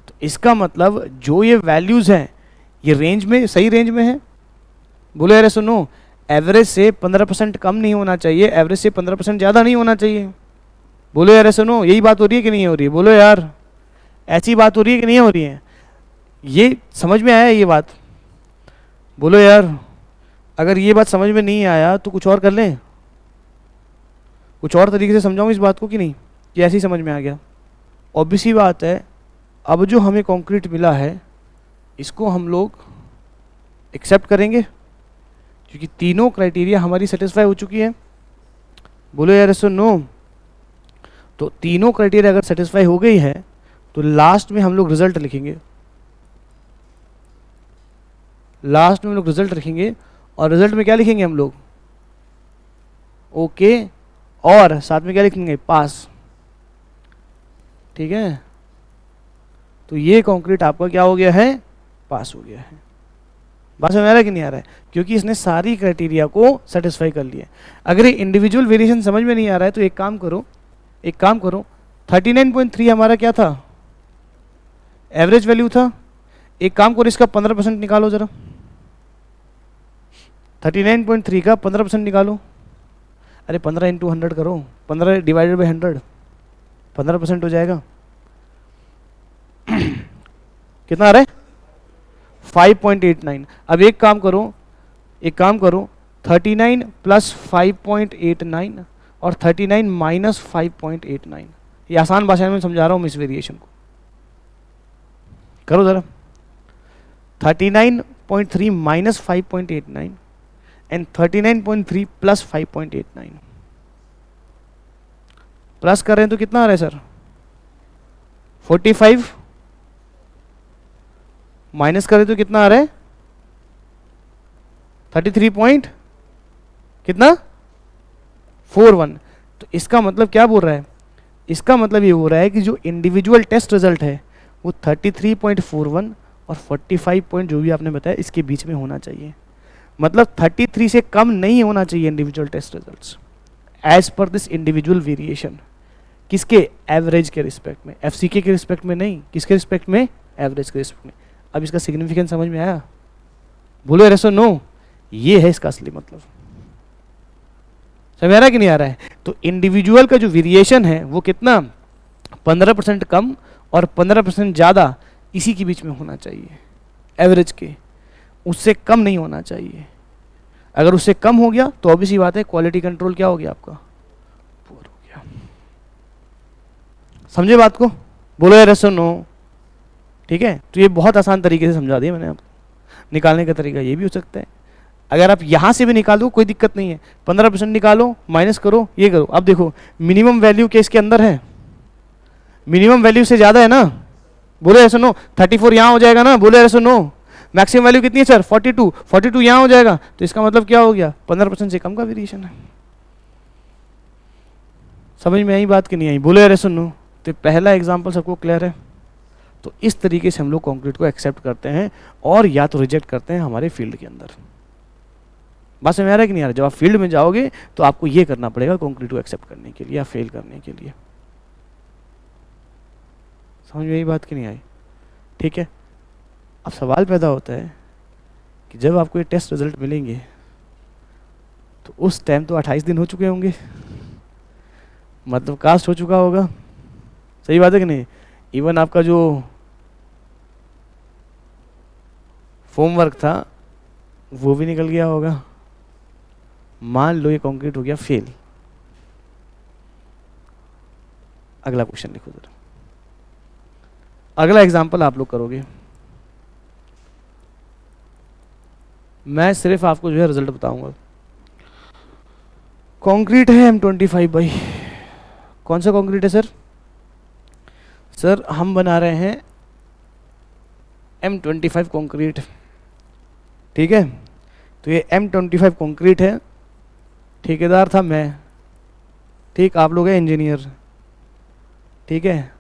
तो इसका मतलब जो ये वैल्यूज़ हैं ये रेंज में, सही रेंज में है, बोलो यार ऐसा नो। एवरेज से 15% कम नहीं होना चाहिए, एवरेज से 15% ज़्यादा नहीं होना चाहिए, बोलो यार ऐसा नो। यही बात हो रही है कि नहीं हो रही है, बोलो यार, ऐसी बात हो रही है कि नहीं हो रही है, ये समझ में आया ये बात, बोलो यार। अगर ये बात समझ में नहीं आया तो कुछ और कर लें, कुछ और तरीके से समझाऊं इस बात को कि नहीं, कि ऐसे ही समझ में आ गया। ऑब्वियस ही बात है, अब जो हमें कंक्रीट मिला है इसको हम लोग एक्सेप्ट करेंगे क्योंकि तीनों क्राइटेरिया हमारी सेटिस्फाई हो चुकी है, बोलो यार ऐसा नो। तो तीनों क्राइटेरिया अगर सेटिस्फाई हो गई है तो लास्ट में हम लोग रिजल्ट लिखेंगे, लास्ट में हम लोग रिजल्ट लिखेंगे, और रिजल्ट में क्या लिखेंगे हम लोग, ओके, और साथ में क्या लिखेंगे, पास, ठीक है। तो ये कंक्रीट आपका क्या हो गया है, पास हो गया है। बात समझ आ रहा है कि नहीं आ रहा है, क्योंकि इसने सारी क्राइटेरिया को सेटिस्फाई कर लिया। अगर ये इंडिविजुअल वेरिएशन समझ में नहीं आ रहा है तो एक काम करो, एक काम करो, 39.3 हमारा क्या था, एवरेज वैल्यू था। एक काम करो, इसका 15% निकालो जरा, 39.3 का 15% निकालो। अरे 15 इंटू 100 करो, 15 डिवाइडेड बाई 100, 15% हो जाएगा। कितना आ रहा है, 5.89। अब एक काम करो, एक काम करो, 39 प्लस 5.89 और 39 माइनस 5.89, ये आसान भाषा में समझा रहा हूँ मैं इस वेरिएशन को, करो जरा। 39.3 माइनस 5.89 एंड 39.3 प्लस 5.89, प्लस कर रहे हैं तो कितना आ रहा है सर, 45, माइनस करें तो कितना आ रहा है, 33 पॉइंट कितना, 41। तो इसका मतलब क्या बोल रहा है, इसका मतलब ये हो रहा है कि जो इंडिविजुअल टेस्ट रिजल्ट है वो 33.41 और 45 पॉइंट जो भी आपने बताया इसके बीच में होना चाहिए। मतलब 33 से कम नहीं होना चाहिए individual test results as per this individual variation. किसके, एवरेज के रिस्पेक्ट में, एफसीके के रिस्पेक्ट में नहीं, किसके रिस्पेक्ट में, एवरेज के रिस्पेक्ट में। अब इसका सिग्निफिकेंस समझ में आया, बोलो यस और नो, ये है इसका असली मतलब। समझ आ रहा है कि नहीं आ रहा है। तो इंडिविजुअल का जो वेरिएशन है वो कितना, 15% कम और 15% ज़्यादा, इसी के बीच में होना चाहिए एवरेज के, उससे कम नहीं होना चाहिए। अगर उससे कम हो गया तो ऑब्वियस ही बात है क्वालिटी कंट्रोल क्या हो गया आपका, पुअर हो गया। समझे बात को, बोलो यार यस और नो, ठीक है। तो ये बहुत आसान तरीके से समझा दिया मैंने आपको। निकालने का तरीका ये भी हो सकता है, अगर आप यहाँ से भी निकाल दो कोई दिक्कत नहीं है, 15% निकालो, माइनस करो, ये करो। अब देखो मिनिमम वैल्यू के इसके अंदर है, मिनिमम वैल्यू से ज़्यादा है ना, बोलो ऐसा नो। 34 यहाँ हो जाएगा ना, बोलो ऐसा नो। मैक्सिमम वैल्यू कितनी है सर, 42, 42 यहाँ हो जाएगा, तो इसका मतलब क्या हो गया, 15% से कम का वेरिएशन है। समझ में आई बात कि नहीं आई, बोलो यार ऐसा नो। तो पहला एग्जाम्पल सबको क्लियर है। तो इस तरीके से हम लोग कंक्रीट को एक्सेप्ट करते हैं और या तो रिजेक्ट करते हैं हमारे फील्ड के अंदर। बात समझ में आ रहा है कि नहीं आ रहा। जब आप फील्ड में जाओगे तो आपको ये करना पड़ेगा कंक्रीट को एक्सेप्ट करने के लिए या फेल करने के लिए। समझ में यही बात कि नहीं आई, ठीक है। अब सवाल पैदा होता है कि जब आपको ये टेस्ट रिजल्ट मिलेंगे तो उस टाइम तो 28 दिन हो चुके होंगे, मतलब कास्ट हो चुका होगा, सही बात है कि नहीं। इवन आपका जो फॉर्म वर्क था वो भी निकल गया होगा। मान लो ये कंक्रीट हो गया फेल। अगला क्वेश्चन लिखो जरा। अगला एग्जाम्पल आप लोग करोगे, मैं सिर्फ आपको जो है रिजल्ट बताऊंगा। कंक्रीट है M25 भाई, कौन सा कंक्रीट है सर? सर हम बना रहे हैं M25 कंक्रीट, ठीक है। तो ये M25 कंक्रीट है, ठेकेदार था मैं, ठीक, आप लोग हैं इंजीनियर, ठीक है।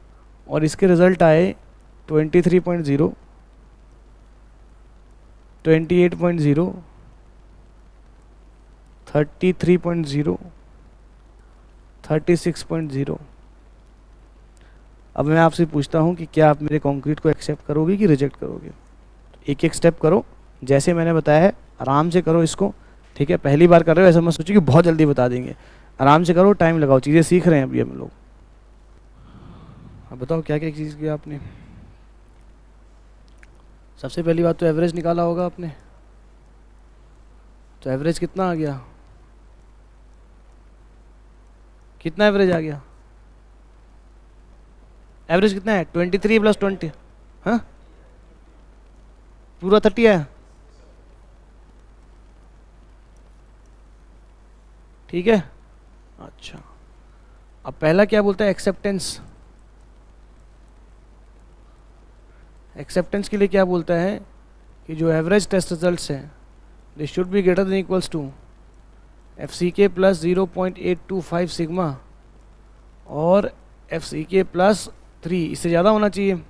और इसके रिजल्ट आए 23.0, 28.0, 33.0, 36.0। अब मैं आपसे पूछता हूँ कि क्या आप मेरे कंक्रीट को एक्सेप्ट करोगे कि रिजेक्ट करोगे? एक एक स्टेप करो, जैसे मैंने बताया है आराम से करो इसको, ठीक है। पहली बार कर रहे हो ऐसा मत सोचो कि बहुत जल्दी बता देंगे, आराम से करो, टाइम लगाओ, चीज़ें सीख रहे हैं अभी हम लोग। अब बताओ क्या क्या चीज़ किया आपने? सबसे पहली बात तो एवरेज निकाला होगा आपने, तो एवरेज कितना आ गया? कितना एवरेज आ गया? एवरेज कितना है? 23 + 20, हाँ पूरा 30 है, ठीक है। अच्छा, अब पहला क्या बोलता है? एक्सेप्टेंस। एक्सेप्टेंस के लिए क्या बोलता है कि जो एवरेज टेस्ट रिजल्ट्स हैं they should be greater than equals to FCK + 0.825 sigma और FCK + 3, इससे ज़्यादा होना चाहिए।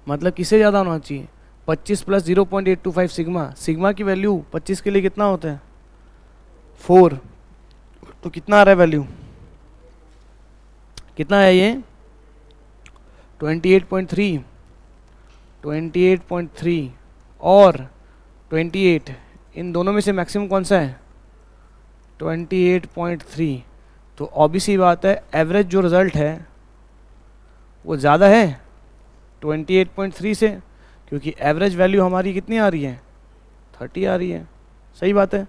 मतलब किससे ज़्यादा होना चाहिए? 25 + 0.825 सिग्मा। सिग्मा की वैल्यू 25 के लिए कितना होता है? 4। तो कितना आ रहा है वैल्यू? कितना है ये? 28.3, 28.3 और 28, इन दोनों में से मैक्सिमम कौन सा है? 28.3। तो ऑब्वियसली बात है एवरेज जो रिज़ल्ट है वो ज़्यादा है 28.3 से, क्योंकि एवरेज वैल्यू हमारी कितनी आ रही है? 30 आ रही है, सही बात है।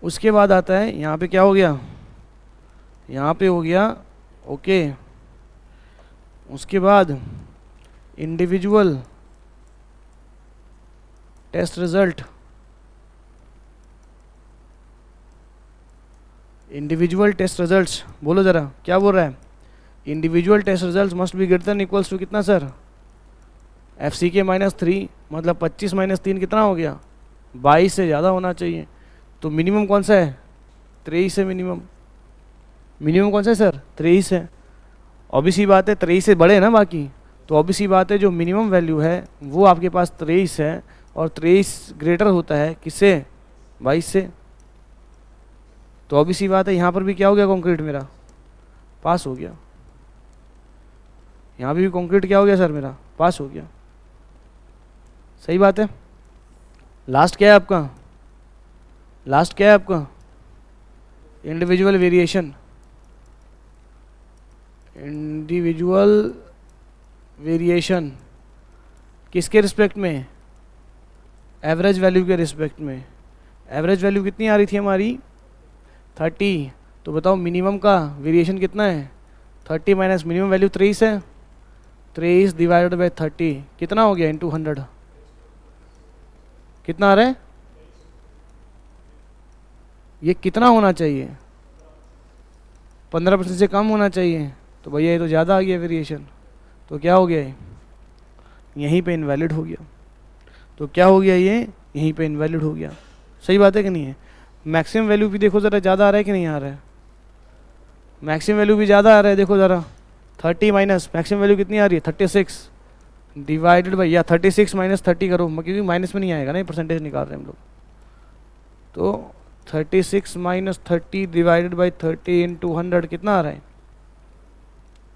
उसके बाद आता है यहाँ पे क्या हो गया? यहाँ पे हो गया ओके। उसके बाद individual test result, individual test results, बोलो ज़रा क्या बोल रहा है? Individual test results must be greater than equals to कितना सर? FCK - 3, मतलब 25 - 3 कितना हो गया? 22 से ज़्यादा होना चाहिए। तो मिनिमम कौन सा है? 23 है मिनिमम। मिनिमम कौन सा है सर? 23 है। ऑब्वियसली बात है 23 से बड़े है ना बाकी, तो ऑब्वियसली बात है जो मिनिमम वैल्यू है वो आपके पास 23 है, और 23 ग्रेटर होता है किससे? 22 से। तो ऑब्वियसली बात है यहाँ पर भी क्या हो गया? कंक्रीट मेरा पास हो गया। यहाँ भी कंक्रीट क्या हो गया सर? मेरा पास हो गया, सही बात है। लास्ट क्या है आपका? लास्ट क्या है आपका? Individual variation. इंडिविजुअल वेरिएशन किसके रिस्पेक्ट में? एवरेज वैल्यू के रिस्पेक्ट में। एवरेज वैल्यू कितनी आ रही थी हमारी? 30। तो बताओ मिनिमम का वेरिएशन कितना है? 30 माइनस मिनिमम वैल्यू 23 है, 23 डिवाइडेड बाई 30 कितना हो गया? इंटू 100 कितना आ रहा है? ये कितना होना चाहिए? 15% से कम होना चाहिए। तो भैया ये तो ज़्यादा आ गया वेरिएशन, तो क्या हो गया? ये यहीं पे इनवैलिड हो गया। तो क्या हो गया? ये यहीं पे इनवैलिड हो गया, सही बात है कि नहीं है? मैक्सिमम वैल्यू भी देखो ज़रा ज़्यादा आ रहा है कि नहीं आ रहा है? मैक्सिमम वैल्यू भी ज़्यादा आ रहा है, देखो ज़रा। 30 माइनस मैक्सिमम वैल्यू कितनी आ रही है? 36 डिवाइडेड बाई, या 36 - 30 करो, क्योंकि माइनस में नहीं आएगा ना, ये परसेंटेज निकाल रहे हैं हम लोग। तो 36 - 30 डिवाइडेड बाई 30 इंटू 100 कितना आ रहा है?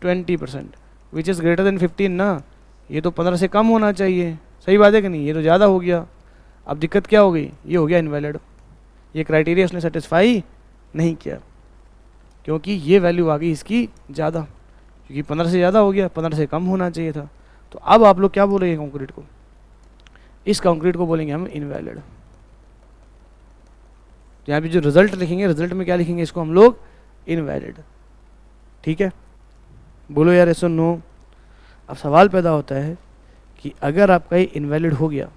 20%, विच इज़ ग्रेटर देन 15 ना। ये तो 15 से कम होना चाहिए, सही बात है कि नहीं? ये तो ज़्यादा हो गया। अब दिक्कत क्या हो गई? ये हो गया इनवैलिड। ये क्राइटेरिया उसने सेटिस्फाई नहीं किया, क्योंकि ये वैल्यू आ गई इसकी ज़्यादा, क्योंकि 15 से ज़्यादा हो गया, 15 से कम होना चाहिए था। तो अब आप लोग क्या बोलेंगे कंक्रीट को? इस कंक्रीट को बोलेंगे हम इनवैलिड। तो यहाँ पे जो रिजल्ट लिखेंगे, रिजल्ट में क्या लिखेंगे? इसको हम लोग इनवैलिड, ठीक है। बोलो यार, ऐसा नो। अब सवाल पैदा होता है कि अगर आपका ये इनवैलिड हो गया,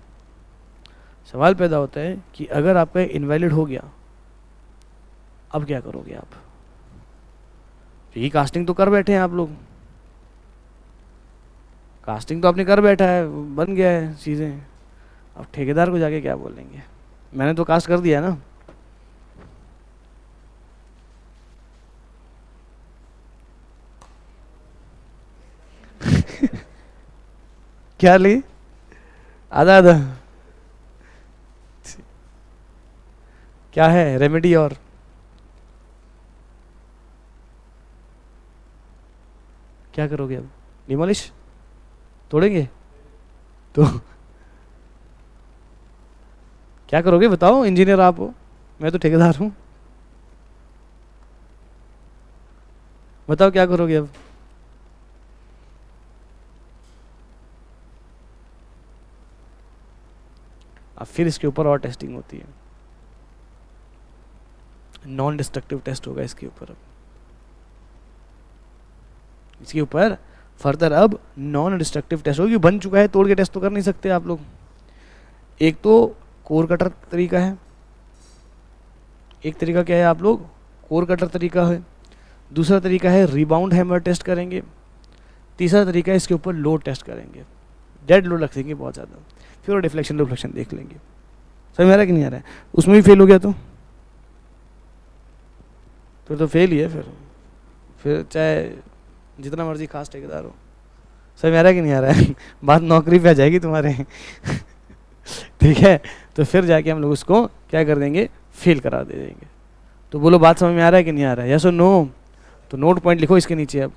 सवाल पैदा होता है कि अगर आपका ये इनवैलिड हो गया, अब क्या करोगे आप? ये कास्टिंग तो कर बैठे हैं आप लोग, कास्टिंग तो आपने कर बैठा है, बन गया है चीज़ें, अब ठेकेदार को जाके क्या बोलेंगे? मैंने तो कास्ट कर दिया ना। क्या ली? आधा आधा? क्या है रेमेडी? और क्या करोगे अब? डिमोलिश तोड़ेंगे तो क्या करोगे बताओ? इंजीनियर आप हो, मैं तो ठेकेदार हूं, बताओ क्या करोगे अब? अब फिर इसके ऊपर और टेस्टिंग होती है, नॉन डिस्ट्रक्टिव टेस्ट होगा इसके ऊपर। अब इसके ऊपर फर्दर अब नॉन डिस्ट्रक्टिव टेस्ट होगी। बन चुका है, तोड़ के टेस्ट तो कर नहीं सकते आप लोग। एक तो कोर कटर तरीका है, एक तरीका क्या है आप लोग, कोर कटर तरीका है। दूसरा तरीका है रिबाउंड हैमर टेस्ट करेंगे। तीसरा तरीका है इसके ऊपर लोड टेस्ट करेंगे, डेड लोड रखेंगे बहुत ज़्यादा, फिर वो डिफ्लेक्शन रिफ्लेक्शन देख लेंगे। समझ में आ रहा है कि नहीं आ रहा है? उसमें भी फेल हो गया तो फेल ही है। फिर चाहे जितना मर्जी खास ठेकेदार हो। समझ में आ रहा है कि नहीं आ रहा है? बात नौकरी पे आ जाएगी तुम्हारे। ठीक है, तो फिर जाके हम लोग उसको क्या कर देंगे, फेल करा दे देंगे। तो बोलो बात समझ में आ रहा है कि नहीं आ रहा है? यस और नो? तो नोट पॉइंट लिखो इसके नीचे, अब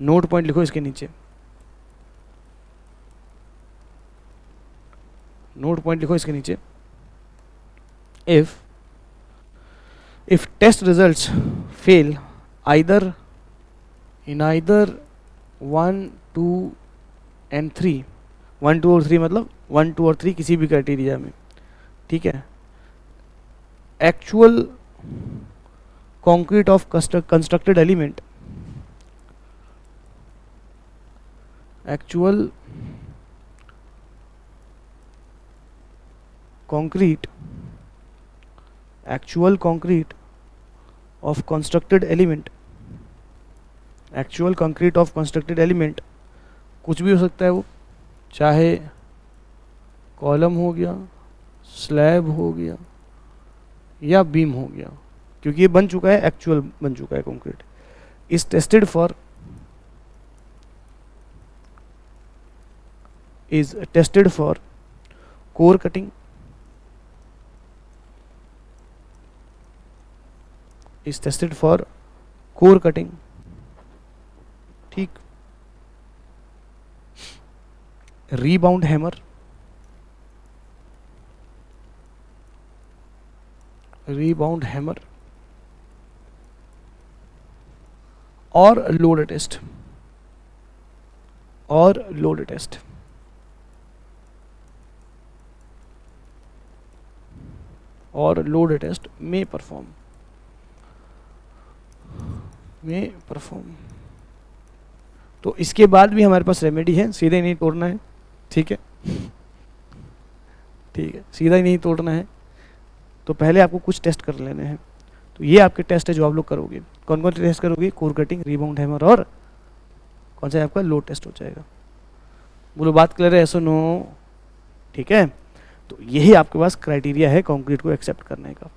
नोट पॉइंट लिखो इसके नीचे, नोट पॉइंट लिखो इसके नीचे। if test results fail either in either 1, 2 and 3, 1, 2 और 3 मतलब 1, 2 और 3 किसी भी क्राइटेरिया में, ठीक है, actual concrete of constructed element, actual concrete of constructed element, actual concrete of constructed element कुछ भी हो सकता है वो, चाहे कॉलम हो गया, स्लैब हो गया या बीम हो गया, क्योंकि ये बन चुका है, एक्चुअल बन चुका है concrete, is tested for core cutting, is tested for core cutting, ठीक, rebound hammer, और लोड टेस्ट, में परफॉर्म, तो इसके बाद भी हमारे पास रेमेडी है, सीधे नहीं तोड़ना है, ठीक है, सीधा ही नहीं तोड़ना है, तो पहले आपको कुछ टेस्ट कर लेने हैं। तो ये आपके टेस्ट है जो आप लोग करोगे। कौन कौन से टेस्ट करोगे? कोर कटिंग, रिबाउंड हैमर और कौन सा है आपका? लोड टेस्ट हो जाएगा। बोलो बात क्लियर है? ऐसा नो? ठीक है, तो यही आपके पास क्राइटेरिया है कंक्रीट को एक्सेप्ट करने का,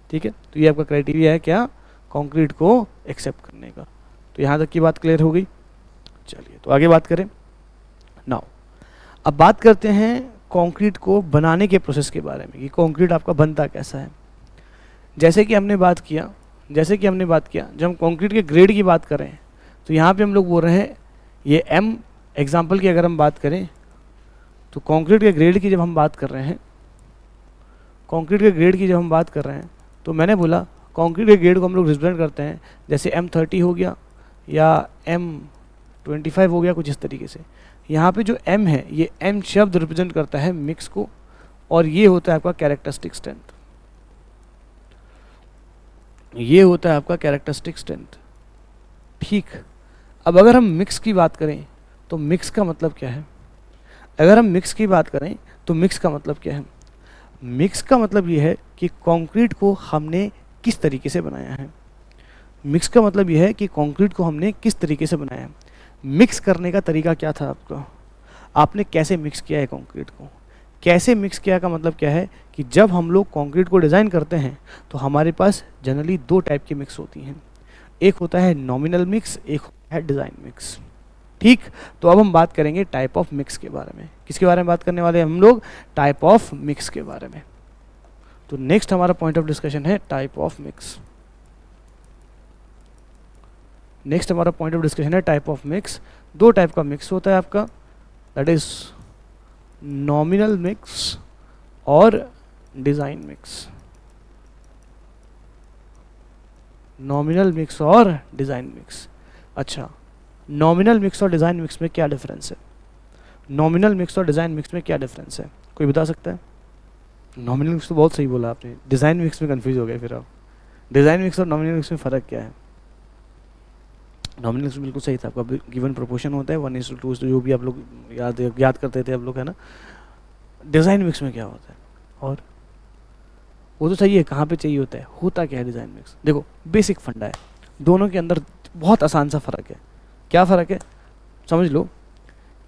ठीक है, तो ये आपका क्राइटेरिया है क्या, कंक्रीट को एक्सेप्ट करने का। तो यहाँ तक की बात क्लियर हो गई। चलिए तो आगे बात करें। नाउ अब बात करते हैं कंक्रीट को बनाने के प्रोसेस के बारे में कि कंक्रीट आपका बनता कैसा है। जैसे कि हमने बात किया जब हम कंक्रीट के ग्रेड की बात करें तो यहाँ पे हम लोग बोल रहे हैं ये एम एग्जाम्पल की अगर हम बात करें तो कंक्रीट के ग्रेड की जब हम बात कर रहे हैं तो मैंने बोला कंक्रीट के ग्रेड को हम लोग रिप्रेजेंट करते हैं जैसे M30 हो गया या M25 हो गया, कुछ इस तरीके से। यहाँ पे जो M है ये M शब्द रिप्रेजेंट करता है मिक्स को, और ये होता है आपका कैरेक्टरिस्टिक स्ट्रेंथ, ठीक। अब अगर हम मिक्स की बात करें तो मिक्स का मतलब क्या है? अगर हम मिक्स की बात करें तो मिक्स का मतलब क्या है? मिक्स का मतलब ये है कि कंक्रीट को हमने किस तरीके से बनाया है। मिक्स का मतलब ये है कि कंक्रीट को हमने किस तरीके से बनाया है। मिक्स करने का तरीका क्या था आपका? आपने कैसे मिक्स किया है कंक्रीट को? कैसे मिक्स किया का मतलब क्या है कि जब हम लोग कंक्रीट को डिज़ाइन करते हैं तो हमारे पास जनरली दो टाइप की मिक्स होती हैं। एक होता है नॉमिनल मिक्स, एक होता है डिज़ाइन मिक्स। ठीक, तो अब हम बात करेंगे टाइप ऑफ मिक्स के बारे में। किसके बारे में बात करने वाले हैं हम लोग? टाइप ऑफ मिक्स के बारे में। तो नेक्स्ट हमारा पॉइंट ऑफ डिस्कशन है टाइप ऑफ मिक्स। नेक्स्ट हमारा पॉइंट ऑफ डिस्कशन है टाइप ऑफ मिक्स। दो टाइप का मिक्स होता है आपका, दैट इज नॉमिनल मिक्स और डिज़ाइन मिक्स। नॉमिनल मिक्स और डिज़ाइन मिक्स। अच्छा, नॉमिनल मिक्स और डिज़ाइन मिक्स में क्या डिफरेंस है? नॉमिनल मिक्स और डिज़ाइन मिक्स में क्या डिफरेंस है, कोई बता सकता है? नॉमिनल मिक्स तो बहुत सही बोला आपने, डिज़ाइन मिक्स में कंफ्यूज हो गए फिर आप। डिज़ाइन मिक्स और नॉमिनल मिक्स में फ़र्क क्या है? नॉमिनल मिक्स बिल्कुल सही था आपका, गिवन प्रोपोर्शन होता है 1:2, जो भी आप लोग याद करते थे आप लोग, है ना। डिज़ाइन मिक्स में क्या होता है? और वो तो सही है, कहाँ पे चाहिए होता है, होता क्या है डिज़ाइन मिक्स? देखो बेसिक फंडा है, दोनों के अंदर बहुत आसान सा फ़र्क है। क्या फ़र्क है समझ लो।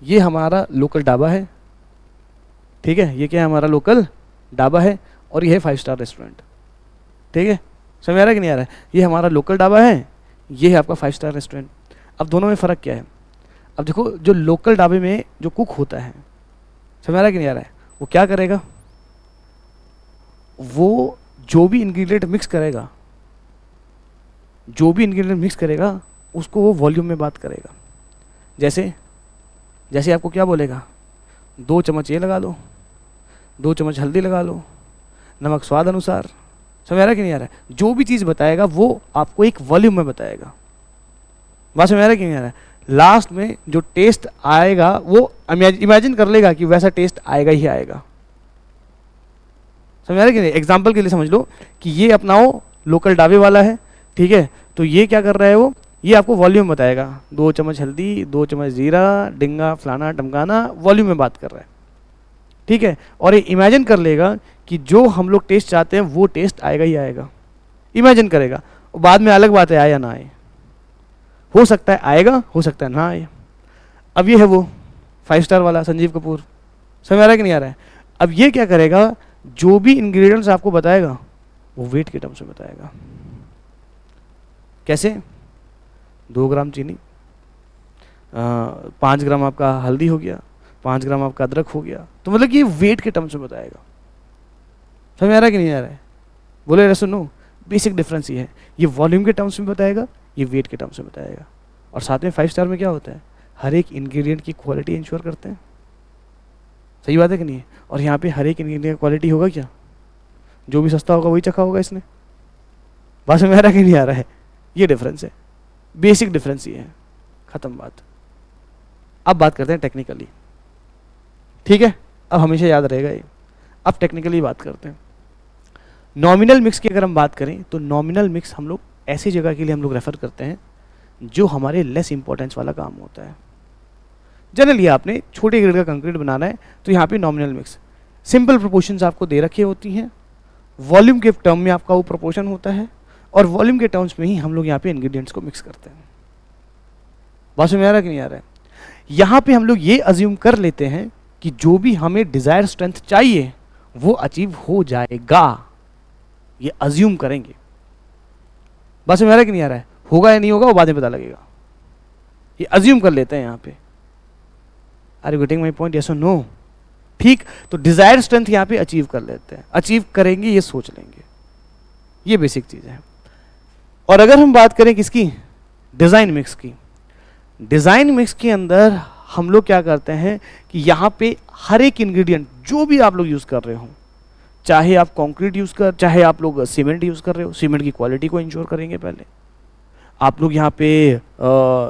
ये हमारा लोकल ढाबा है, ठीक है, ये क्या है हमारा लोकल ढाबा है, और ये है 5 स्टार रेस्टोरेंट। ठीक है, समझ आ रहा है कि नहीं आ रहा है? ये हमारा लोकल ढाबा है, ये है आपका 5 स्टार रेस्टोरेंट। अब दोनों में फ़र्क क्या है? अब देखो, जो लोकल ढाबे में जो कुक होता है, समझ आ रहा है कि नहीं आ रहा है, वो क्या करेगा? वो जो भी इंग्रेडिएंट मिक्स करेगा, जो भी इंग्रेडिएंट मिक्स करेगा उसको वो वॉल्यूम में बात करेगा। जैसे जैसे आपको क्या बोलेगा, 2 चम्मच ये लगा लो, 2 चम्मच हल्दी लगा लो, नमक स्वाद अनुसार। समझ आ रहा है कि नहीं आ रहा है? जो भी चीज़ बताएगा वो आपको एक वॉल्यूम में बताएगा। बात समझ आ रहा है कि नहीं आ रहा है? लास्ट में जो टेस्ट आएगा वो इमेजिन कर लेगा कि वैसा टेस्ट आएगा ही आएगा। समझ आ रहा है कि नहीं? एग्जाम्पल के लिए समझ लो कि ये अपनाओ लोकल ढाबे वाला है, ठीक है, तो ये क्या कर रहा है, वो ये आपको वॉल्यूम बताएगा, 2 चम्मच हल्दी, 2 चम्मच जीरा, डिंगा फलाना टमकाना, वॉल्यूम में बात कर रहा है, ठीक है। और ये इमेजिन कर लेगा कि जो हम लोग टेस्ट चाहते हैं वो टेस्ट आएगा ही आएगा, इमेजिन करेगा। और बाद में अलग बात है आए या ना आए, हो सकता है आएगा, हो सकता है ना आए। अब ये है वो 5 स्टार वाला संजीव कपूर। समझ आ रहा है कि नहीं आ रहा है? अब ये क्या करेगा, जो भी इंग्रेडिएंट्स आपको बताएगा वो वेट के टर्म्स में बताएगा। कैसे? 2 ग्राम चीनी, 5 ग्राम आपका हल्दी हो गया, 5 ग्राम आपका अदरक हो गया, तो मतलब कि ये वेट के टर्म्स में बताएगा। समझ आ रहा है कि नहीं आ रहा है? बोले रहे सुनो, बेसिक डिफरेंस ये है, ये वॉल्यूम के टर्म्स में बताएगा, ये वेट के टर्म्स में बताएगा। और साथ में 5 स्टार में क्या होता है, हर एक इंग्रेडिएंट की क्वालिटी इंश्योर करते हैं। सही बात है कि नहीं है? और यहाँ पे हर एक इंग्रेडिएंट की क्वालिटी होगा क्या, जो भी सस्ता होगा वही चखा होगा इसने। बात में आ रहा है कि नहीं आ रहा है? ये डिफरेंस है, बेसिक डिफरेंस ये है, खत्म बात। अब बात करते हैं टेक्निकली, ठीक है, अब हमेशा याद रहेगा ये। अब टेक्निकली बात करते हैं। नॉमिनल मिक्स की अगर हम बात करें तो नॉमिनल मिक्स हम लोग ऐसी जगह के लिए हम लोग रेफर करते हैं जो हमारे लेस इंपॉर्टेंस वाला काम होता है। जनरली आपने छोटे ग्रेड का कंक्रीट बनाना है तो यहाँ पे नॉमिनल मिक्स, सिंपल प्रोपोर्शंस आपको दे रखी होती हैं, वॉल्यूम के टर्म में आपका वो प्रोपोर्शन होता है, और वॉल्यूम के टर्म्स में ही हम लोग यहाँ पे इंग्रेडिएंट्स को मिक्स करते हैं। बात समझ में आ रहा है कि नहीं आ रहा है? यहाँ पे हम लोग ये अज्यूम कर लेते हैं कि जो भी हमें डिजायर स्ट्रेंथ चाहिए वो अचीव हो जाएगा, ये अज्यूम करेंगे। बात समझ में आ रहा है कि नहीं आ रहा है? होगा या नहीं होगा वो बाद में पता लगेगा, ये अज्यूम कर लेते हैं यहाँ पे। Are you getting my point, yes और नो? ठीक, तो डिजायर स्ट्रेंथ यहाँ पे अचीव कर लेते हैं, अचीव करेंगे ये सोच लेंगे, ये बेसिक चीज है। और अगर हम बात करें किसकी, डिजाइन मिक्स की, डिजाइन मिक्स के अंदर हम लोग क्या करते हैं कि यहाँ पे हर एक इंग्रेडिएंट जो भी आप लोग यूज कर रहे हो, चाहे आप कंक्रीट यूज कर, चाहे आप लोग सीमेंट यूज कर रहे हो, सीमेंट की क्वालिटी को इंश्योर करेंगे पहले। आप लोग यहाँ पे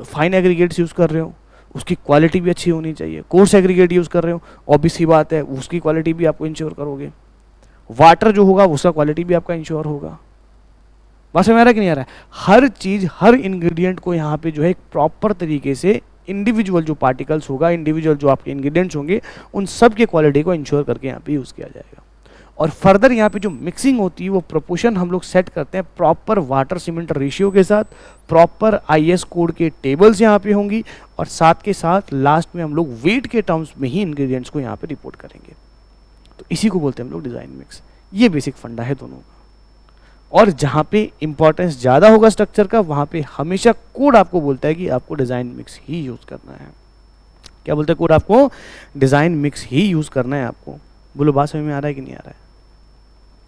फाइन एग्रीगेट्स यूज कर रहे हो, उसकी क्वालिटी भी अच्छी होनी चाहिए। कोर्स एग्रीगेट यूज कर रहे हो, ऑब्वियस सी बात है उसकी क्वालिटी भी आपको इंश्योर करोगे। वाटर जो होगा उसका क्वालिटी भी आपका इंश्योर होगा। बात समझ में आ रहा है कि नहीं आ रहा है? हर चीज़, हर इंग्रेडिएंट को यहाँ पे जो है एक प्रॉपर तरीके से इंडिविजुअल जो पार्टिकल्स होगा, इंडिविजुअल जो आपके इंग्रेडिएंट्स होंगे, उन सब के क्वालिटी को इंश्योर करके यहाँ पे यूज़ किया जाएगा। और फर्दर यहाँ पे जो मिक्सिंग होती है वो प्रोपोर्शन हम लोग सेट करते हैं प्रॉपर वाटर सीमेंट रेशियो के साथ, प्रॉपर आईएस कोड के टेबल्स यहाँ पे होंगी, और साथ के साथ लास्ट में हम लोग वेट के टर्म्स में ही इंग्रेडिएंट्स को यहाँ पे रिपोर्ट करेंगे। तो इसी को बोलते हैं हम लोग डिज़ाइन मिक्स। ये बेसिक फंडा है दोनों का। और जहाँ पे इंपॉर्टेंस ज़्यादा होगा स्ट्रक्चर का, वहाँ पे हमेशा कोड आपको बोलता है कि आपको डिज़ाइन मिक्स ही यूज़ करना है। क्या बोलते हैं कोड? आपको डिज़ाइन मिक्स ही यूज़ करना है आपको। बोलो बात समझ में आ रहा है कि नहीं आ रहा है?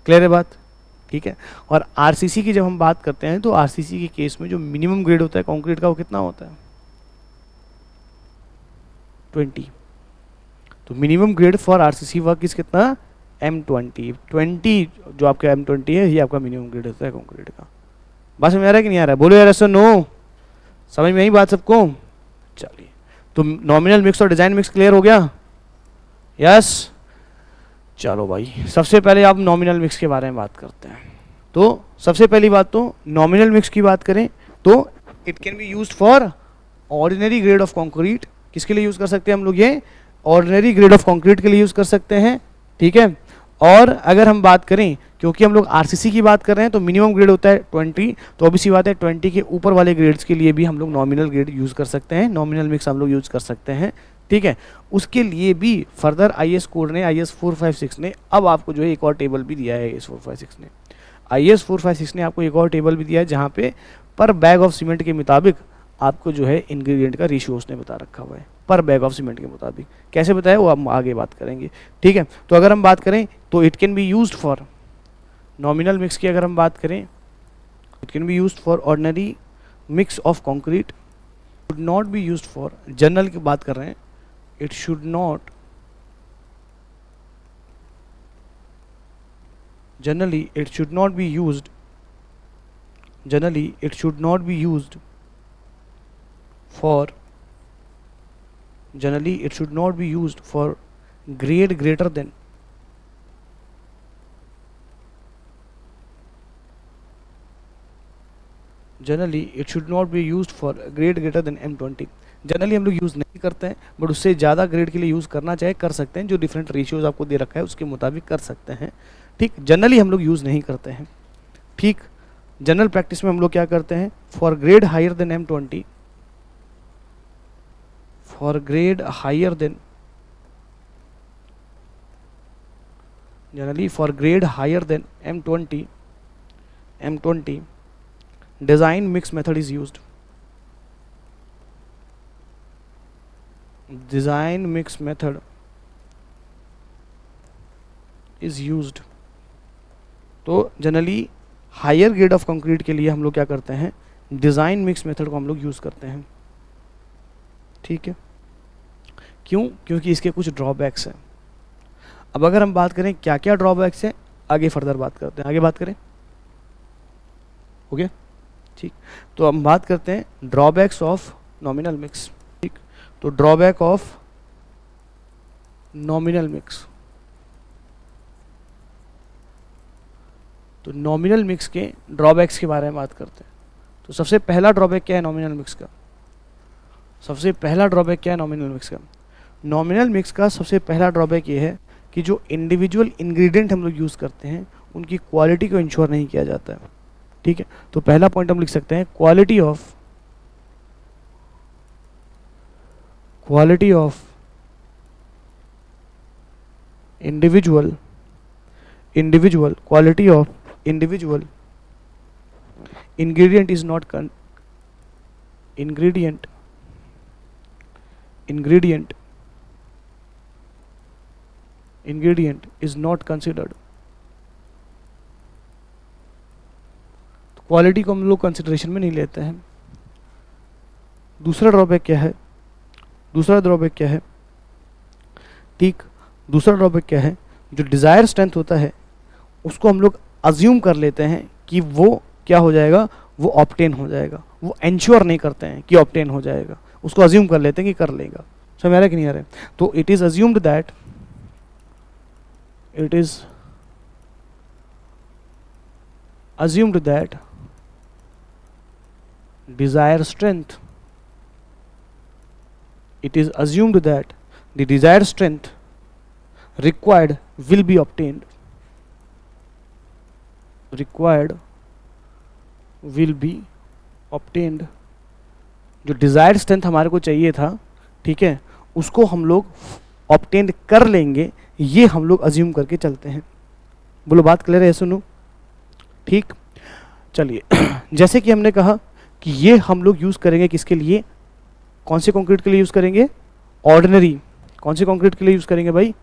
क्लियर है बात? ठीक है। और आरसीसी की जब हम बात करते हैं तो आरसीसी के केस में जो मिनिमम ग्रेड होता है कंक्रीट का वो कितना होता है? 20। तो minimum grade for RCC work is कितना? M20। 20 जो आपका M20 है ये आपका मिनिमम ग्रेड होता है कंक्रीट का। बात समझ में आ रहा है कि नहीं आ रहा है? बोलो यार ऐसा नो। समझ में आई बात सबको? चलिए, तो नॉमिनल मिक्स और डिजाइन मिक्स क्लियर हो गया? यस। चलो भाई, सबसे पहले आप नॉमिनल मिक्स के बारे में बात करते हैं। तो सबसे पहली बात, तो नॉमिनल मिक्स की बात करें तो it can be used for ordinary grade of concrete. किसके लिए यूज कर सकते हैं हम लोग? ये ऑर्डिनरी ग्रेड ऑफ कंक्रीट के लिए यूज कर सकते हैं। ठीक है। और अगर हम बात करें, क्योंकि हम लोग आरसीसी की बात कर रहे हैं तो मिनिमम ग्रेड होता है 20, तो अभी सी बात है 20 के ऊपर वाले ग्रेड्स के लिए भी हम लोग नॉमिनल ग्रेड यूज कर सकते हैं, नॉमिनल मिक्स हम लोग यूज कर सकते हैं। ठीक है। उसके लिए भी फर्दर आईएस कोड ने, IS 456 ने अब आपको जो है एक और टेबल भी दिया है। IS 456 ने, IS 456 ने आपको एक और टेबल भी दिया है जहाँ पे पर बैग ऑफ सीमेंट के मुताबिक आपको जो है इंग्रेडिएंट का रेशियो उसने बता रखा हुआ है, पर बैग ऑफ सीमेंट के मुताबिक। कैसे बताया वो हम आगे बात करेंगे। ठीक है। तो अगर हम बात करें तो it can be used for nominal mix की, अगर हम बात करें it can be used for ordinary mix of concrete, should not be used for, general की बात कर रहे हैं, it should not, generally it should not be used, generally it should not be used for, generally it should not be used for grade greater than, generally it should not be used for grade greater than M20। Generally हम लोग यूज़ नहीं करते हैं, बट उससे ज़्यादा ग्रेड के लिए यूज़ करना चाहे कर सकते हैं, जो डिफरेंट रेशियोज आपको दे रखा है उसके मुताबिक कर सकते हैं। ठीक। जनरली हम लोग यूज़ नहीं करते हैं। ठीक। जनरल प्रैक्टिस में हम लोग क्या करते हैं? For grade higher than M20, for grade higher than, generally for grade higher than M20, design mix method is used, design mix method is used। तो generally higher grade of concrete के लिए हम लोग क्या करते हैं? डिज़ाइन मिक्स मेथड को हम लोग यूज़ करते हैं। ठीक है। क्यों? क्योंकि इसके कुछ ड्रॉबैक्स हैं। अब अगर हम बात करें क्या क्या ड्रॉबैक्स हैं, आगे फर्दर बात करते हैं। आगे बात करें, ओके ठीक। तो हम बात करते हैं ड्रॉबैक्स ऑफ नॉमिनल मिक्स। तो ड्रॉबैक ऑफ नॉमिनल मिक्स, तो नॉमिनल मिक्स के ड्रॉबैक्स के बारे में बात करते हैं। तो सबसे पहला ड्रॉबैक क्या है नॉमिनल मिक्स का? सबसे पहला ड्रॉबैक क्या है नॉमिनल मिक्स का? नॉमिनल मिक्स का सबसे पहला ड्रॉबैक ये है कि जो इंडिविजुअल इंग्रेडिएंट हम लोग यूज़ करते हैं उनकी क्वालिटी को इंश्योर नहीं किया जाता है। ठीक है। तो पहला पॉइंट हम लिख सकते हैं quality of individual quality of individual ingredient is not ingredient is not considered। तो क्वालिटी को हम लोग कंसिडरेशन में नहीं लेते हैं। दूसरा ड्रॉबैक क्या है? ठीक। दूसरा ड्रॉबैक क्या है? जो डिज़ायर स्ट्रेंथ होता है उसको हम लोग अज्यूम कर लेते हैं कि वो क्या हो जाएगा, वो ऑब्टेन हो जाएगा। वो एंश्योर नहीं करते हैं कि ऑब्टेन हो जाएगा, उसको अज्यूम कर लेते हैं कि कर लेगा। समझ आ रहा है कि नहीं आ रहा है? तो it is assumed that desired strength, it is assumed that the desired strength required will be obtained, required will be obtained। जो डिजायर्ड स्ट्रेंथ हमारे को चाहिए था, ठीक है, उसको हम लोग ऑब्टेन कर लेंगे, ये हम लोग अज्यूम करके चलते हैं। बोलो बात क्लियर है? सुनो, ठीक। चलिए जैसे कि हमने कहा कि ये हम लोग यूज करेंगे किसके लिए, कौन से कंक्रीट के लिए यूज करेंगे? ऑर्डिनरी। कौन से कंक्रीट के लिए यूज करेंगे भाई?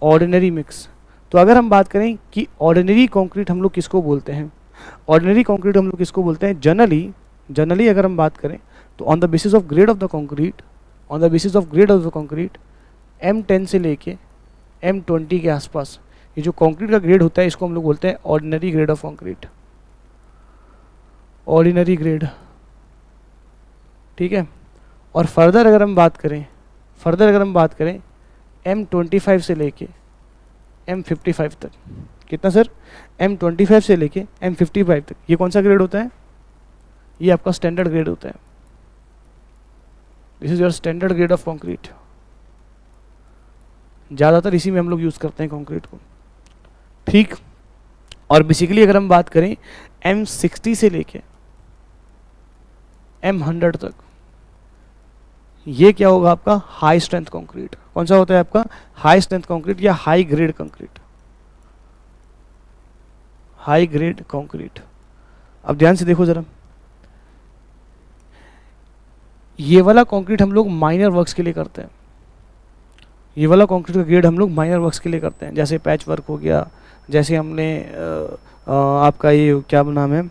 Ordinary mix. तो अगर हम बात करें कि ऑर्डिनरी कंक्रीट हम लोग किसको बोलते हैं, ऑर्डिनरी कंक्रीट हम लोग किसको बोलते हैं? जनरली अगर हम बात करें तो on the basis of grade of the concrete, on the basis of grade of the concrete, M10 से लेके M20 के आसपास ये जो कंक्रीट का ग्रेड होता है इसको हम लोग बोलते हैं ordinary grade of concrete, ordinary grade, ठीक है। और फर्दर अगर हम बात करें M25 से लेके M55 तक, कितना सर? M25 से लेके M55 तक, ये कौन सा ग्रेड होता है? ये आपका स्टैंडर्ड ग्रेड होता है। This is your standard grade of concrete. ज़्यादातर इसी में हम लोग यूज़ करते हैं कंक्रीट को, ठीक। और बेसिकली अगर हम बात करें M60 से लेके M100 तक, ये क्या होगा आपका? High strength concrete. कौन सा होता है आपका? हाई स्ट्रेंथ कंक्रीट या high grade concrete, high grade concrete. अब ध्यान से देखो जरा, ये वाला कंक्रीट हम लोग माइनर वर्क्स के लिए करते हैं, ये वाला कंक्रीट का ग्रेड हम लोग माइनर वर्क्स के लिए करते हैं, जैसे पैच वर्क हो गया, जैसे हमने आपका ये क्या नाम है,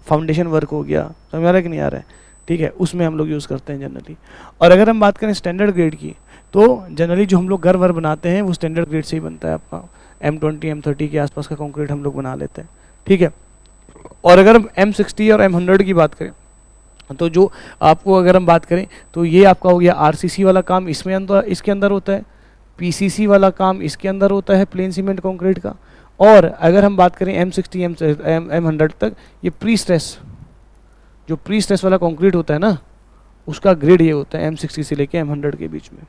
फाउंडेशन वर्क हो गया, समझ आ रहा है कि नहीं आ रहा है, ठीक है, उसमें हम लोग यूज़ करते हैं जनरली। और अगर हम बात करें स्टैंडर्ड ग्रेड की, तो जनरली जो हम लोग घर वर बनाते हैं वो स्टैंडर्ड ग्रेड से ही बनता है। आपका M20 M30 के आसपास का कंक्रीट हम लोग बना लेते हैं, ठीक है। और अगर हम M60 और M100 की बात करें, तो जो आपको अगर हम बात करें तो ये आपका हो गया RCC वाला काम, इसमें इसके अंदर होता है, PCC वाला काम इसके अंदर होता है, प्लेन सीमेंट कंक्रीट का। और अगर हम बात करें M60 M100 तक, ये प्री स्ट्रेस, जो प्री स्ट्रेस वाला कंक्रीट होता है ना, उसका ग्रेड ये होता है M60 से लेके M100 के बीच में।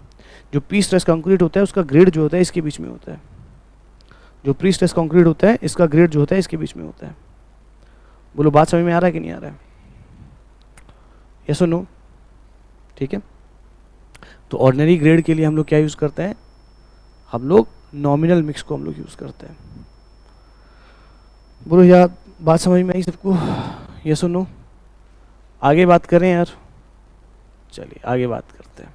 जो प्री स्ट्रेस कंक्रीट होता है उसका ग्रेड जो होता है इसके बीच में होता है, जो प्री स्ट्रेस कंक्रीट होता है इसका ग्रेड जो होता है इसके बीच में होता है। बोलो बात समझ में आ रहा है कि नहीं आ रहा है? यस और नो? ठीक है। तो ऑर्डिनरी ग्रेड के लिए हम लोग क्या यूज़ करते हैं? हम लोग नॉमिनल मिक्स को हम लोग यूज़ करते हैं। बोलो यार बात समझ में आई सबको? यस और नो? आगे बात करें यार, चलिए आगे बात करते हैं।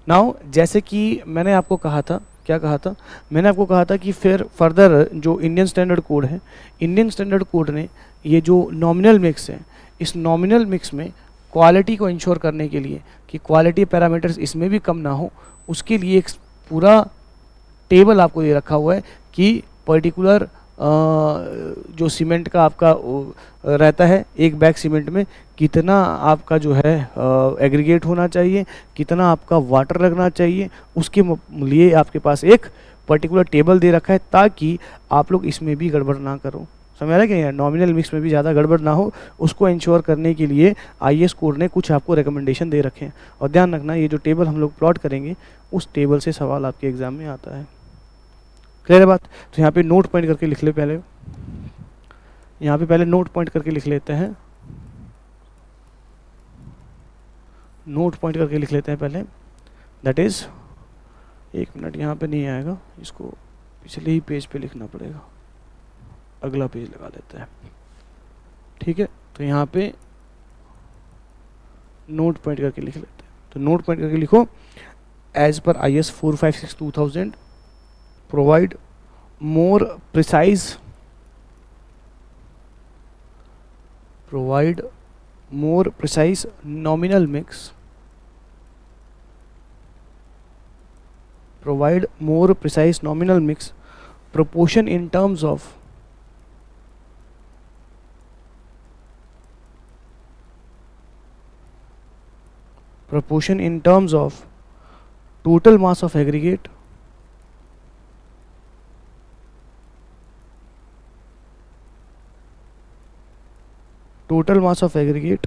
नाउ जैसे कि मैंने आपको कहा था, क्या कहा था? मैंने आपको कहा था कि फिर फर्दर जो इंडियन स्टैंडर्ड कोड है, इंडियन स्टैंडर्ड कोड ने ये जो नॉमिनल मिक्स है, इस नॉमिनल मिक्स में क्वालिटी को इंश्योर करने के लिए कि क्वालिटी पैरामीटर्स इसमें भी कम ना हो, उसके लिए एक पूरा टेबल आपको दे रखा हुआ है कि पर्टिकुलर जो सीमेंट का आपका रहता है, एक बैग सीमेंट में कितना आपका जो है एग्रीगेट होना चाहिए, कितना आपका वाटर लगना चाहिए, उसके लिए आपके पास एक पर्टिकुलर टेबल दे रखा है, ताकि आप लोग इसमें भी गड़बड़ ना करो। समझ आ रहा है कि नॉमिनल मिक्स में भी ज़्यादा गड़बड़ ना हो, उसको इंश्योर करने के लिए IS कोड ने कुछ आपको रिकमेंडेशन दे रखे हैं। और ध्यान रखना, ये जो टेबल हम लोग प्लॉट करेंगे उस टेबल से सवाल आपके एग्जाम में आता है। क्लियर है बात? तो यहाँ पे नोट पॉइंट करके लिख ले, पहले यहाँ पे पहले नोट पॉइंट करके लिख लेते हैं, नोट पॉइंट करके लिख लेते हैं पहले। दैट इज, एक मिनट, यहाँ पे नहीं आएगा, इसको पिछले ही पेज पे लिखना पड़ेगा, अगला पेज लगा लेते हैं, ठीक है। तो यहाँ पे नोट पॉइंट करके लिख लेते हैं। तो नोट पॉइंट करके लिखो, as per IS 456-2000 provide more precise nominal mix, provide more precise nominal mix proportion in terms of total mass of aggregate, total mass of aggregate,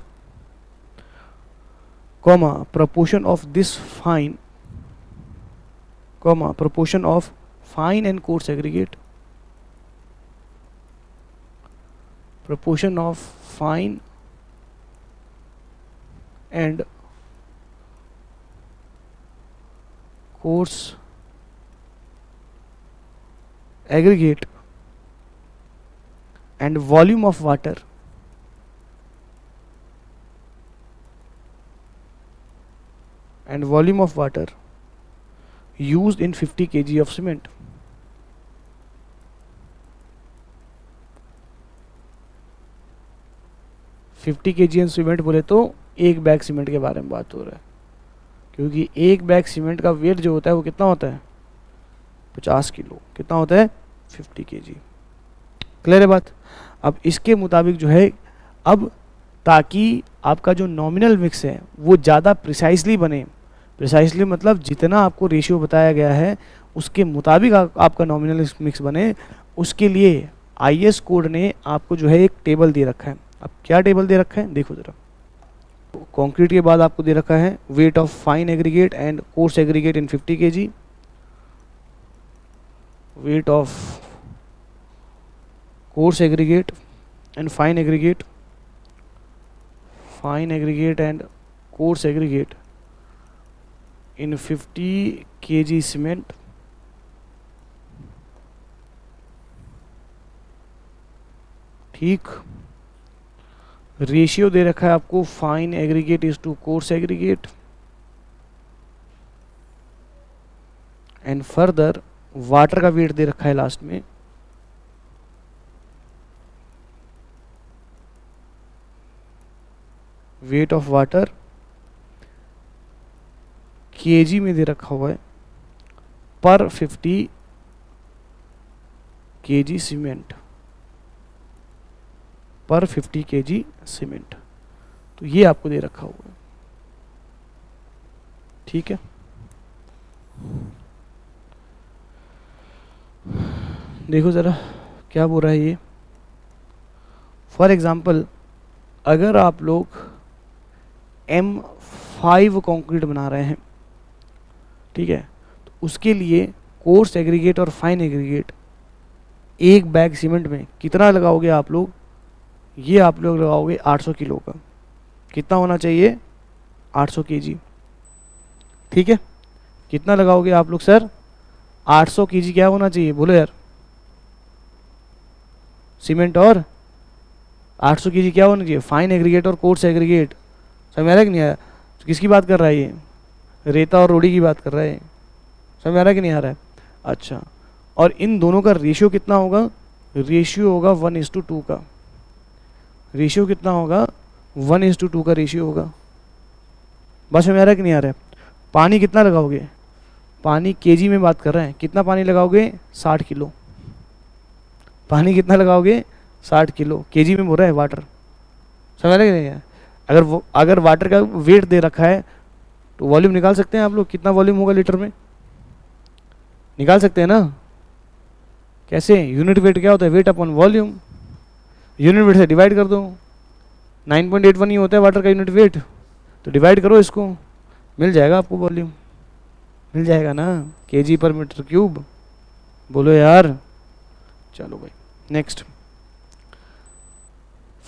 comma proportion of this fine, comma proportion of fine and coarse aggregate, proportion of fine and coarse aggregate, and volume of water used in 50 kg of cement. Fifty kg cement बोले तो एक बैग सीमेंट के बारे में बात हो रहा है, क्योंकि एक बैग सीमेंट का वेट जो होता है वो कितना होता है 50 किलो, कितना होता है 50 kg। क्लियर है बात। अब इसके मुताबिक जो है, अब ताकि आपका जो नॉमिनल मिक्स है वो ज़्यादा प्रिसाइसली बने, प्रिसाइसली मतलब जितना आपको रेशियो बताया गया है उसके मुताबिक आपका नॉमिनल मिक्स बने, उसके लिए आईएस कोड ने आपको जो है एक टेबल दे रखा है। अब क्या टेबल दे रखा है देखो ज़रा। कंक्रीट के बाद आपको दे रखा है weight of fine aggregate and coarse aggregate in 50 kg, weight of coarse aggregate and fine aggregate and coarse aggregate in 50 kg cement, ठीक। रेशियो दे रखा है आपको fine aggregate is to coarse aggregate, and further water का वेट दे रखा है लास्ट में, वेट ऑफ वाटर केजी में दे रखा हुआ है पर 50 kg सीमेंट, पर 50 kg सीमेंट, तो ये आपको दे रखा हुआ है, ठीक है। देखो ज़रा क्या बोल रहा है ये। फॉर एग्जांपल अगर आप लोग M5 कंक्रीट बना रहे हैं, ठीक है, तो उसके लिए कोर्स एग्रीगेट और फाइन एग्रीगेट एक बैग सीमेंट में कितना लगाओगे आप लोग, ये आप लोग लगाओगे 800 किलो का, कितना होना चाहिए 800 kg, ठीक है। कितना लगाओगे आप लोग सर 800 kg क्या होना चाहिए बोलो यार, सीमेंट, और 800 kg क्या होना चाहिए फाइन एग्रीगेट और कोर्स एग्रीगेट। समझ में आ रहा है कि नहीं आया, किसकी बात कर रहा है ये, रेता और रोड़ी की बात कर रहा है, समझ में आ रहा है कि नहीं आ रहा है। अच्छा, और इन दोनों का रेशियो कितना होगा, रेशियो होगा 1:2 का, रेशियो कितना होगा 1:2 का रेशियो होगा। बस समझ में आ रहा है कि नहीं आ रहा है। पानी कितना लगाओगे, पानी केजी में बात कर रहे हैं, कितना पानी लगाओगे 60 किलो, पानी कितना लगाओगे 60 किलो, केजी में बोल रहा है वाटर, समझ रहे कि नहीं। अगर वाटर का वेट दे रखा है तो वॉल्यूम निकाल सकते हैं आप लोग, कितना वॉल्यूम होगा लीटर में, निकाल सकते हैं ना। कैसे, यूनिट वेट क्या होता है, weight upon volume, unit weight से डिवाइड कर दो, 9.81 ही होता है वाटर का यूनिट वेट, तो डिवाइड करो इसको, मिल जाएगा आपको वॉल्यूम, मिल जाएगा ना, केजी पर मीटर क्यूब, बोलो यार। चलो भाई नेक्स्ट,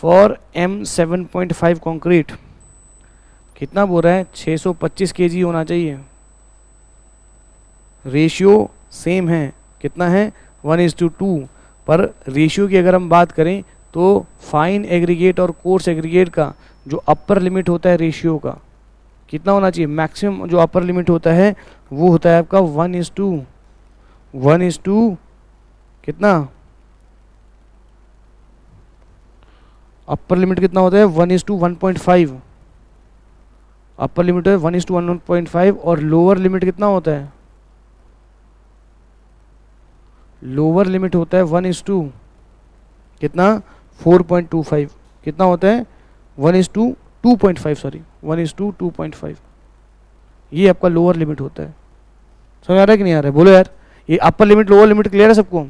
फॉर M7.5 कंक्रीट कितना बोल रहा है 625 kg होना चाहिए, रेशियो सेम है, कितना है 1:2, पर रेशियो की अगर हम बात करें तो फाइन एग्रीगेट और कोर्स एग्रीगेट का जो अपर लिमिट होता है रेशियो का कितना होना चाहिए, मैक्सिमम जो अपर लिमिट होता है वो होता है आपका 1:1 कितना, अपर लिमिट कितना होता है 1:1.5, अपर लिमिट है 1:1.5, और लोअर लिमिट कितना होता है, लोअर लिमिट होता है 1:2 कितना 4.25, कितना होता है 1:2.5, सॉरी 1:2.5, ये आपका लोअर लिमिट होता है। समझ आ रहा है कि नहीं आ रहा है, बोलो यार। ये upper limit lower limit clear है सबको,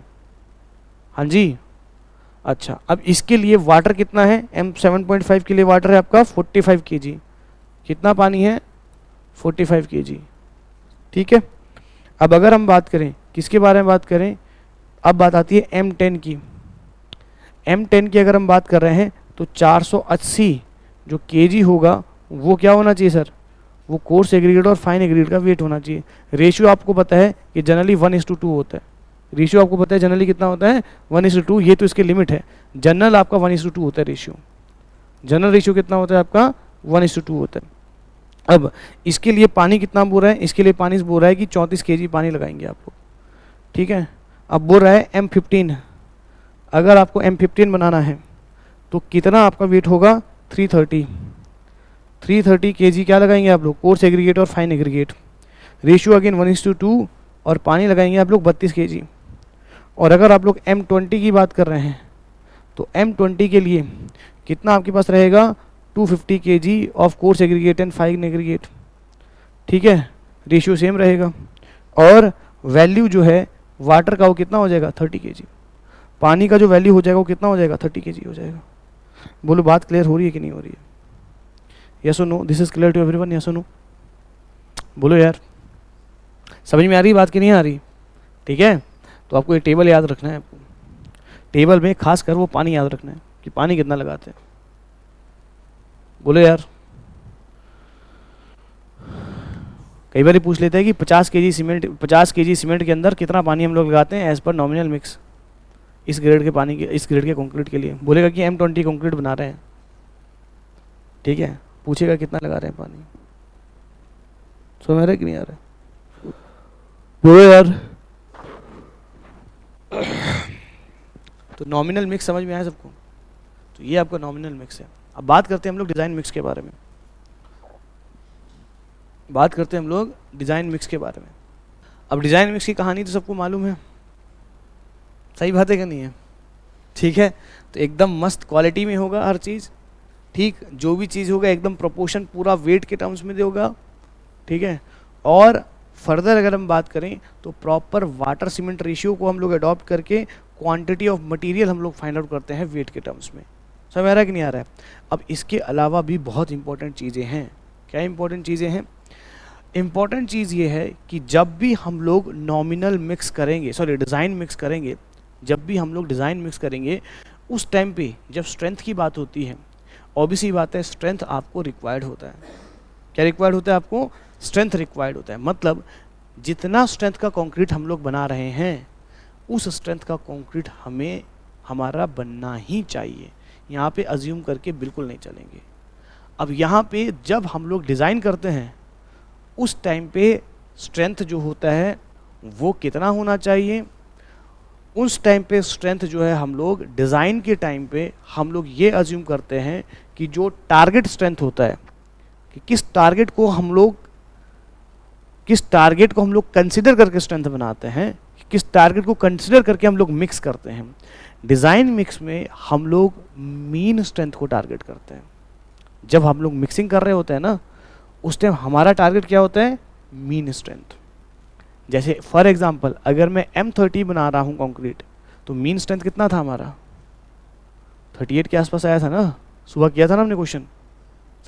हाँ जी। अच्छा, अब इसके लिए वाटर कितना है, M7.5 के लिए वाटर है आपका 45 kg। कितना पानी है, 45 kg। ठीक है, अब अगर हम बात करें किसके बारे में बात करें, अब बात आती है M10 की। M10 की अगर हम बात कर रहे हैं तो 480 जो kg होगा वो क्या होना चाहिए सर, वो कोर्स एग्रीगेट और फाइन एग्रीगेट का वेट होना चाहिए। रेशियो आपको पता है कि जनरली 1:2 होता है। रेशियो आपको पता है जनरली कितना होता है, 1:2। ये तो इसके लिमिट है, जनरल आपका 1:2 होता है रेशियो। जनरल रेशियो कितना होता है आपका, 1:2 होता है। अब इसके लिए पानी कितना बोल रहा है, इसके लिए पानी बोल रहा है कि 34 kg पानी लगाएंगे आपको। ठीक है, अब बोल रहा है M15, अगर आपको M15 बनाना है तो कितना आपका वेट होगा, 330 kg क्या लगाएंगे आप लोग, कोर्स एग्रीगेट और फाइन एग्रीगेट। रेशियो अगेन 1:2 और पानी लगाएंगे आप लोग 32 kg। और अगर आप लोग M20 की बात कर रहे हैं तो M20 के लिए कितना आपके पास रहेगा, 250 kg of coarse aggregate and fine aggregate. ठीक है, रेशियो सेम रहेगा। और वैल्यू जो है वाटर का वो कितना हो जाएगा, 30 kg। पानी का जो वैल्यू हो जाएगा वो कितना हो जाएगा, 30 kg हो जाएगा। बोलो बात क्लियर हो रही है कि नहीं हो रही है, यस और no, this is clear to everyone, yes और नो, बोलो यार, समझ में आ रही बात कि नहीं आ रही। ठीक है, तो आपको ये टेबल याद रखना है, आपको टेबल में खास कर वो पानी याद रखना है कि पानी कितना लगाते हैं। बोलो यार, कई बार पूछ लेते हैं कि 50 kg सीमेंट के अंदर कितना पानी हम लोग लगाते हैं एज पर नॉमिनल मिक्स, इस ग्रेड के पानी के, इस ग्रेड के कंक्रीट के लिए। बोलेगा कि M20 कंक्रीट बना रहे हैं, ठीक है, पूछेगा कितना लगा रहे हैं पानी। समझ में आ रहा है कि नहीं आ रहा है, बोलो यार। तो नॉमिनल मिक्स समझ में आया सबको, तो ये आपका नॉमिनल मिक्स है। अब बात करते हैं हम लोग डिज़ाइन मिक्स के बारे में, बात करते हैं हम लोग डिज़ाइन मिक्स के बारे में। अब डिज़ाइन मिक्स की कहानी तो सबको मालूम है, सही बात है कि नहीं है। ठीक है, तो एकदम मस्त क्वालिटी में होगा हर चीज़। ठीक, जो भी चीज़ होगा एकदम प्रोपोर्शन पूरा वेट के टर्म्स में होगा। ठीक है, और फर्दर अगर हम बात करें तो प्रॉपर वाटर सीमेंट रेशियो को हम लोग अडॉप्ट करके क्वांटिटी ऑफ मटेरियल हम लोग फाइंड आउट करते हैं वेट के टर्म्स में। समझ आ रहा है कि नहीं आ रहा है। अब इसके अलावा भी बहुत इंपॉर्टेंट चीज़ें हैं। क्या इंपॉर्टेंट चीज़ें हैं, इंपॉर्टेंट चीज़ ये है कि जब भी हम लोग नॉमिनल मिक्स करेंगे, सॉरी डिज़ाइन मिक्स करेंगे, जब भी हम लोग डिज़ाइन मिक्स करेंगे उस टाइम पे जब स्ट्रेंथ की बात होती है, ऑब्वियसली बात है स्ट्रेंथ आपको रिक्वायर्ड होता है। क्या रिक्वायर्ड होता है आपको, स्ट्रेंथ रिक्वायर्ड होता है। मतलब जितना स्ट्रेंथ का कंक्रीट हम लोग बना रहे हैं उस स्ट्रेंथ का कंक्रीट हमें हमारा बनना ही चाहिए। यहाँ पे अज्यूम करके बिल्कुल नहीं चलेंगे। अब यहाँ पे जब हम लोग डिज़ाइन करते हैं उस टाइम पे स्ट्रेंथ जो होता है वो कितना होना चाहिए, उस टाइम पे स्ट्रेंथ जो है हम लोग डिज़ाइन के टाइम पे हम लोग ये अज्यूम करते हैं कि जो टारगेट स्ट्रेंथ होता है, कि किस टारगेट को हम लोग कंसिडर करके स्ट्रेंथ बनाते हैं, किस टारगेट को कंसिडर करके हम लोग मिक्स करते हैं। डिज़ाइन मिक्स में हम लोग मीन स्ट्रेंथ को टारगेट करते हैं। जब हम लोग मिक्सिंग कर रहे होते हैं ना उस टाइम हमारा टारगेट क्या होता है, मीन स्ट्रेंथ। जैसे फॉर एग्जांपल अगर मैं M30 बना रहा हूँ कंक्रीट तो मीन स्ट्रेंथ कितना था हमारा, 38 के आसपास आया था ना, सुबह किया था ना हमने क्वेश्चन,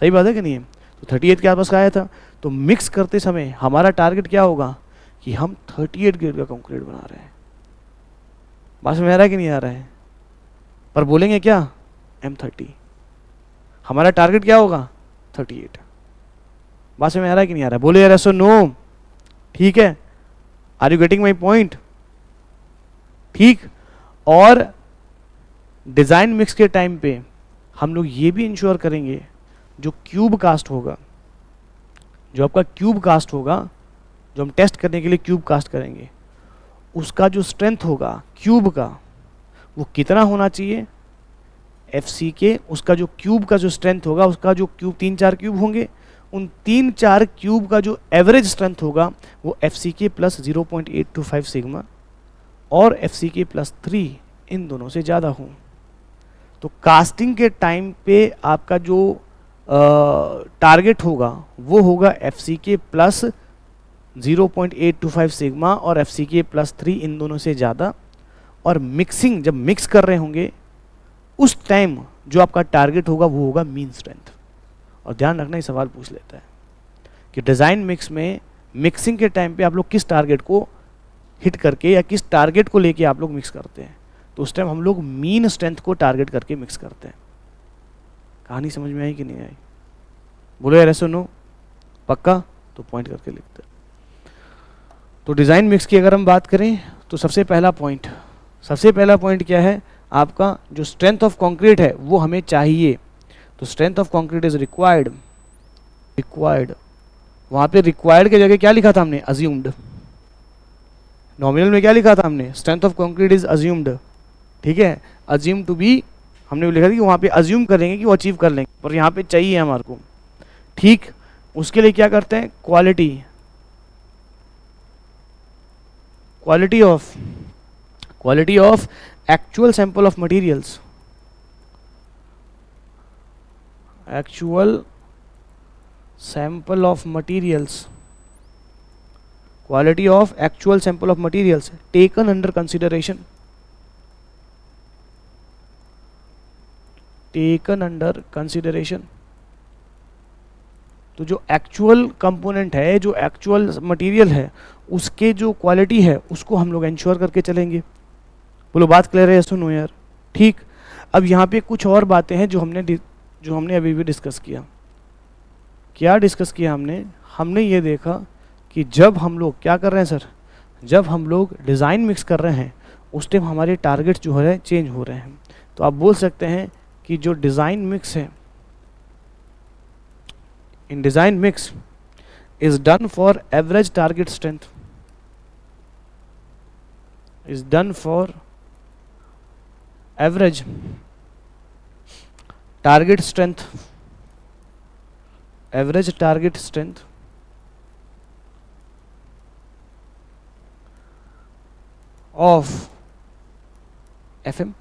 सही बात है कि नहीं है। तो 38 के आसपास आया था। तो मिक्स करते समय हमारा टारगेट क्या होगा कि हम 38 ग्रेड का कंक्रीट बना रहे हैं। बात में आ रहा है कि नहीं आ रहा है, पर बोलेंगे क्या M30, हमारा टारगेट क्या होगा 38। बात में आ रहा है कि नहीं आ रहा है, बोले यार ऐसा नो। ठीक है, are you getting my point. ठीक, और डिजाइन मिक्स के टाइम पे हम लोग ये भी इंश्योर करेंगे जो क्यूब कास्ट होगा, जो आपका क्यूब कास्ट होगा, जो हम टेस्ट करने के लिए क्यूब कास्ट करेंगे, उसका जो स्ट्रेंथ होगा क्यूब का वो कितना होना चाहिए, FC के उसका जो क्यूब का जो स्ट्रेंथ होगा, उसका जो क्यूब 3-4 क्यूब होंगे, उन 3-4 क्यूब का जो एवरेज स्ट्रेंथ होगा वो FCK प्लस 0.825 सिग्मा और FCK प्लस 3 इन दोनों से ज़्यादा हो। तो कास्टिंग के टाइम पे आपका जो टारगेट होगा वो होगा FCK प्लस 0.825 सिग्मा और FCK प्लस 3 इन दोनों से ज़्यादा। और मिक्सिंग जब मिक्स कर रहे होंगे उस टाइम जो आपका टारगेट होगा वो होगा मीन स्ट्रेंथ। और ध्यान रखना, ये सवाल पूछ लेता है कि डिज़ाइन मिक्स में मिक्सिंग के टाइम पे आप लोग किस टारगेट को हिट करके या किस टारगेट को लेके आप लोग मिक्स करते हैं। तो उस टाइम हम लोग मीन स्ट्रेंथ को टारगेट करके मिक्स करते हैं। कहानी समझ में आई कि नहीं आई? बोलो यार, ऐसे नो पक्का? तो पॉइंट करके लिखते हैं। तो डिज़ाइन मिक्स की अगर हम बात करें तो सबसे पहला पॉइंट क्या है? आपका जो स्ट्रेंथ ऑफ कंक्रीट है वो हमें चाहिए। तो strength of concrete is required. वहां पे रिक्वायर्ड की जगह क्या लिखा था हमने? अज्यूम्ड। नॉमिनल में क्या लिखा था हमने? Strength of concrete is assumed. ठीक है, अज्यूम टू बी हमने लिखा था कि वहां पे अज्यूम करेंगे कि वो अचीव कर लेंगे, पर यहाँ पे चाहिए हमारे को। ठीक, उसके लिए क्या करते हैं? Quality of actual sample of materials. Quality of actual sample of materials taken under consideration. तो जो एक्चुअल कंपोनेंट है, जो एक्चुअल मटेरियल है, उसके जो क्वालिटी है उसको हम लोग इंश्योर करके चलेंगे। बोलो बात क्लियर है? सुनो यार। ठीक, अब यहाँ पे कुछ और बातें हैं जो हमने अभी भी डिस्कस किया। क्या डिस्कस किया हमने ये देखा कि जब हम लोग क्या कर रहे हैं सर, जब हम लोग डिज़ाइन मिक्स कर रहे हैं उस टाइम हमारे टारगेट्स जो है चेंज हो रहे हैं। तो आप बोल सकते हैं कि जो डिज़ाइन मिक्स है, in design mix is done for average target strength, is done for average target strength, average target strength of FM,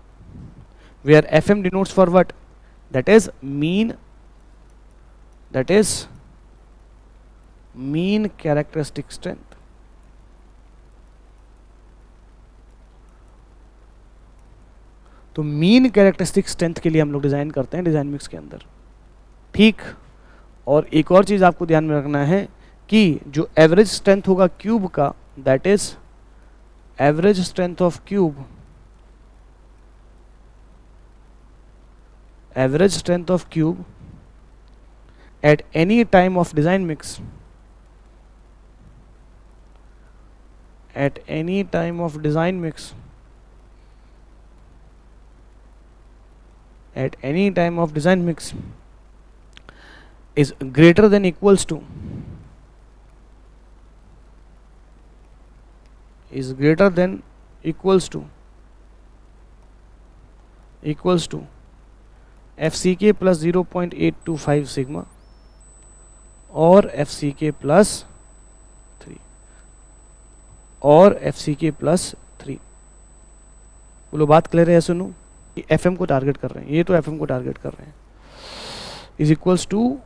where FM denotes for what? That is mean characteristic strength. तो मीन कैरेक्टरिस्टिक स्ट्रेंथ के लिए हम लोग डिज़ाइन करते हैं डिज़ाइन मिक्स के अंदर। ठीक, और एक और चीज़ आपको ध्यान में रखना है कि जो एवरेज स्ट्रेंथ होगा क्यूब का, that is average strength of cube, at any time of design mix, is greater than equals to FCK plus 0.825 sigma और FCK plus 3 और FCK plus 3। बोलो बात क्लियर है? सुनो, FM को टारगेट कर रहे हैं, ये तो FM को टारगेट कर रहे हैं, is equals to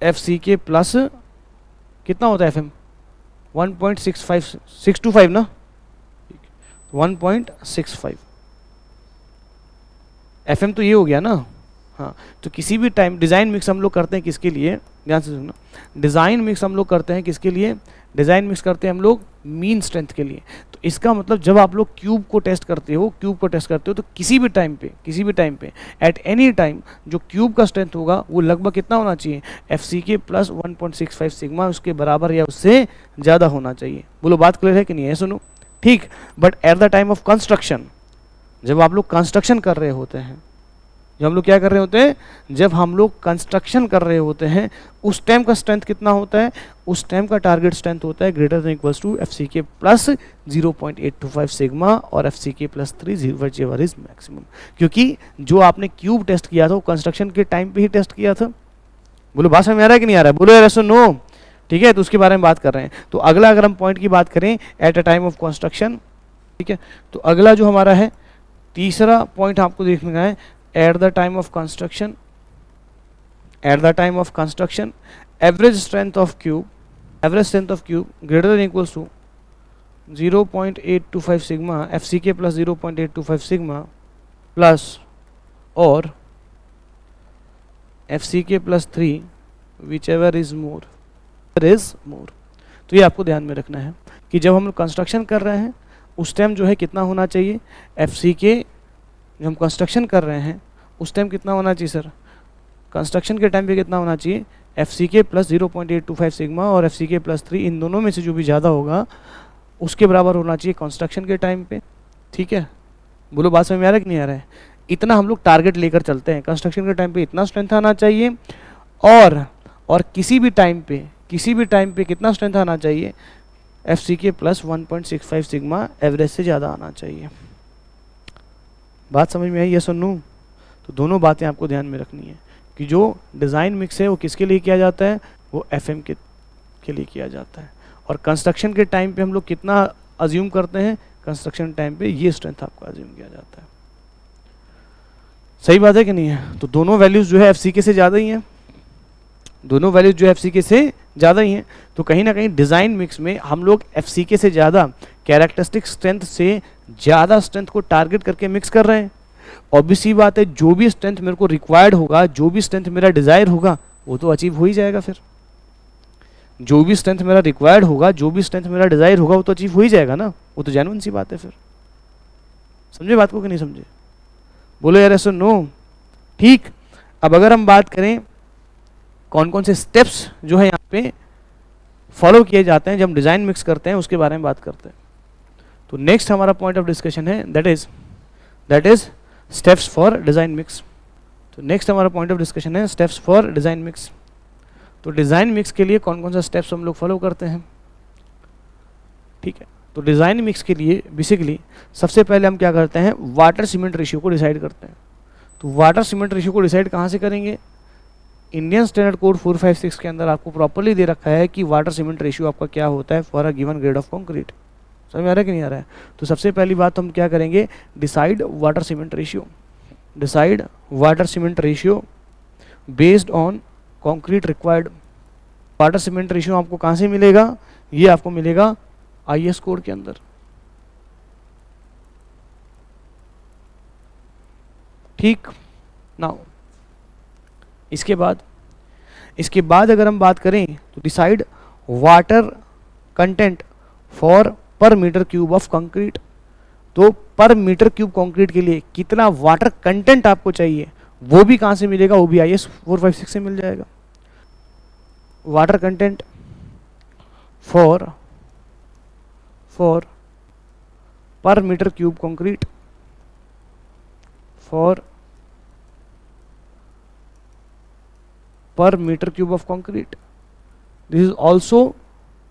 FCK plus कितना होता है FM? 1.625 ना, 1.65 FM तो ये हो गया ना। हाँ, तो किसी भी टाइम डिज़ाइन मिक्स हम लोग करते हैं किसके लिए? ध्यान से सुनना, डिज़ाइन मिक्स हम लोग करते हैं किसके लिए? डिज़ाइन मिक्स करते हैं हम लोग मीन स्ट्रेंथ के लिए। तो इसका मतलब जब आप लोग क्यूब को टेस्ट करते हो तो किसी भी टाइम पे एट एनी टाइम जो क्यूब का स्ट्रेंथ होगा वो लगभग कितना होना चाहिए? FCK प्लस 1.65 सिग्मा, उसके बराबर या उससे ज़्यादा होना चाहिए। बोलो बात क्लियर है कि नहीं है? सुनो, ठीक, but at the time of construction, जब आप लोग कंस्ट्रक्शन कर रहे होते हैं, जब हम लोग कंस्ट्रक्शन कर रहे होते हैं उस टाइम का स्ट्रेंथ कितना होता है? उस टाइम का टारगेट स्ट्रेंथ होता है greater than equals to FCK plus 0.825 sigma और FCK plus 3 whichever is maximum. क्योंकि जो आपने क्यूब टेस्ट किया था वो कंस्ट्रक्शन के टाइम पे ही टेस्ट किया था। बोलो बात समझ में आ रहा है कि नहीं आ रहा है? बोलो यार ऐसा नो। ठीक है, तो उसके बारे में बात कर रहे हैं। तो अगला अगर हम पॉइंट की बात करें at a time of construction, ठीक है, तो अगला जो हमारा है तीसरा पॉइंट आपको देखने का है at the time of construction, average strength of cube greater than equals to 0.825 sigma FCK plus 0.825 sigma plus और FCK plus 3 whichever is मोर तो ये आपको ध्यान में रखना है कि जब हम लोग कंस्ट्रक्शन कर रहे हैं उस टाइम जो है कितना होना चाहिए, FCK जब हम कंस्ट्रक्शन कर रहे हैं उस टाइम कितना होना चाहिए सर, कंस्ट्रक्शन के टाइम पे कितना होना चाहिए, FCK प्लस 0.825 सिग्मा और FCK प्लस 3 इन दोनों में से जो भी ज़्यादा होगा उसके बराबर होना चाहिए कंस्ट्रक्शन के टाइम पे। ठीक है, बोलो बात समझ में आ रहा है कि नहीं आ रहा है। इतना हम लोग टारगेट लेकर चलते हैं, कंस्ट्रक्शन के टाइम पे इतना स्ट्रेंथ आना चाहिए और किसी भी टाइम पे कितना स्ट्रेंथ आना चाहिए, FCK प्लस 1.65 सिग्मा एवरेज से ज़्यादा आना चाहिए। बात समझ में आई यस और नो? तो दोनों बातें आपको ध्यान में रखनी है कि जो डिज़ाइन मिक्स है वो किसके लिए किया जाता है, वो FM के लिए किया जाता है। और कंस्ट्रक्शन के टाइम पे हम लोग कितना अज्यूम करते हैं, कंस्ट्रक्शन टाइम पे ये स्ट्रेंथ आपको अज्यूम किया जाता है। सही बात है कि नहीं है? तो दोनों वैल्यूज़ जो है FCK से ज़्यादा ही हैं, दोनों वैल्यूज जो FCK से ज़्यादा ही हैं। तो कहीं ना कहीं डिज़ाइन मिक्स में हम लोग FCK से ज़्यादा कैरेक्टरिस्टिक स्ट्रेंथ से ज़्यादा स्ट्रेंथ को टारगेट करके मिक्स कर रहे हैं। ऑब्वियस सी बात है, जो भी स्ट्रेंथ मेरे को रिक्वायर्ड होगा, जो भी स्ट्रेंथ मेरा डिज़ायर होगा वो तो अचीव हो ही जाएगा। फिर जो भी स्ट्रेंथ मेरा रिक्वायर्ड होगा, जो भी स्ट्रेंथ मेरा डिज़ायर होगा वो तो अचीव हो ही जाएगा ना, वो तो जेन्युइन सी बात है। फिर समझे बात को कि नहीं समझे? बोलो यार ऐसा नो। ठीक, अब अगर हम बात करें कौन कौन से स्टेप्स जो है यहाँ पे फॉलो किए जाते हैं जब हम डिज़ाइन मिक्स करते हैं उसके बारे में बात करते हैं। तो नेक्स्ट हमारा पॉइंट ऑफ डिस्कशन है that is steps for design mix. तो नेक्स्ट हमारा पॉइंट ऑफ डिस्कशन है स्टेप्स फॉर डिज़ाइन मिक्स। तो डिज़ाइन मिक्स के लिए कौन कौन सा स्टेप्स हम लोग फॉलो करते हैं। ठीक है, तो डिज़ाइन मिक्स के लिए बेसिकली सबसे पहले हम क्या करते हैं, वाटर सीमेंट रेशियो को डिसाइड करते हैं। तो वाटर सीमेंट रेशियो को डिसाइड कहाँ से करेंगे, इंडियन स्टैंडर्ड कोड 456 के अंदर आपको प्रॉपर्ली दे रखा है कि वाटर सीमेंट रेशियो आपका क्या होता है for a given grade of concrete. समझ में आ रहा है कि नहीं आ रहा है? तो सबसे पहली बात हम क्या करेंगे, decide water cement ratio. Decide water cement ratio based on concrete required. Water cement ratio आपको कहाँ से मिलेगा, ये आपको मिलेगा IS कोड के अंदर। ठीक, नाउ इसके बाद अगर हम बात करें तो decide water content for per metre cube of concrete. तो पर मीटर क्यूब कंक्रीट के लिए कितना वाटर कंटेंट आपको चाहिए वो भी कहाँ से मिलेगा, वो भी IS 456 से मिल जाएगा। Water content for per metre cube concrete for per meter cube of concrete. This is also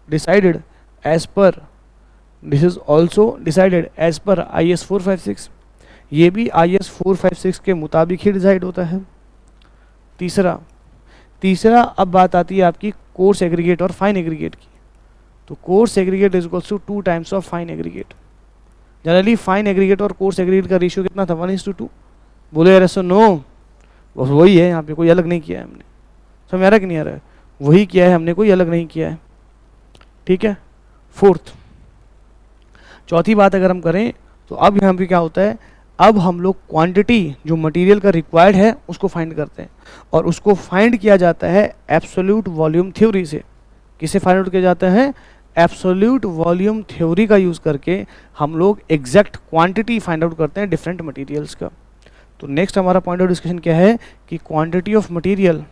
decided as per IS 456। ये भी IS 456 के मुताबिक ही डिसाइड होता है। तीसरा अब बात आती है आपकी कोर्स एग्रीगेट और फाइन एग्रीगेट की। तो coarse aggregate is equals to 2 times of fine aggregate. Generally fine aggregate और कोर्स एग्रीगेट का रेशियो कितना था, 1:2। बोले यार ऐसा नो, बस वही है, यहाँ पे कोई अलग नहीं किया है हमने। समझ आ रहा है कि नहीं आ रहा है? वही किया है हमने, कोई अलग नहीं किया है। ठीक है, चौथी बात अगर हम करें तो अब यहाँ पे क्या होता है, अब हम लोग क्वांटिटी जो मटेरियल का रिक्वायर्ड है उसको फाइंड करते हैं और उसको फाइंड किया जाता है एब्सोल्यूट वॉल्यूम थ्योरी से। किसे फाइंड आउट किया जाता है, एब्सोल्यूट वॉल्यूम थ्योरी का यूज़ करके हम लोग एग्जैक्ट क्वांटिटी फाइंड आउट करते हैं डिफरेंट मटेरियल्स का। तो नेक्स्ट हमारा पॉइंट ऑफ डिस्कशन क्या है कि quantity of material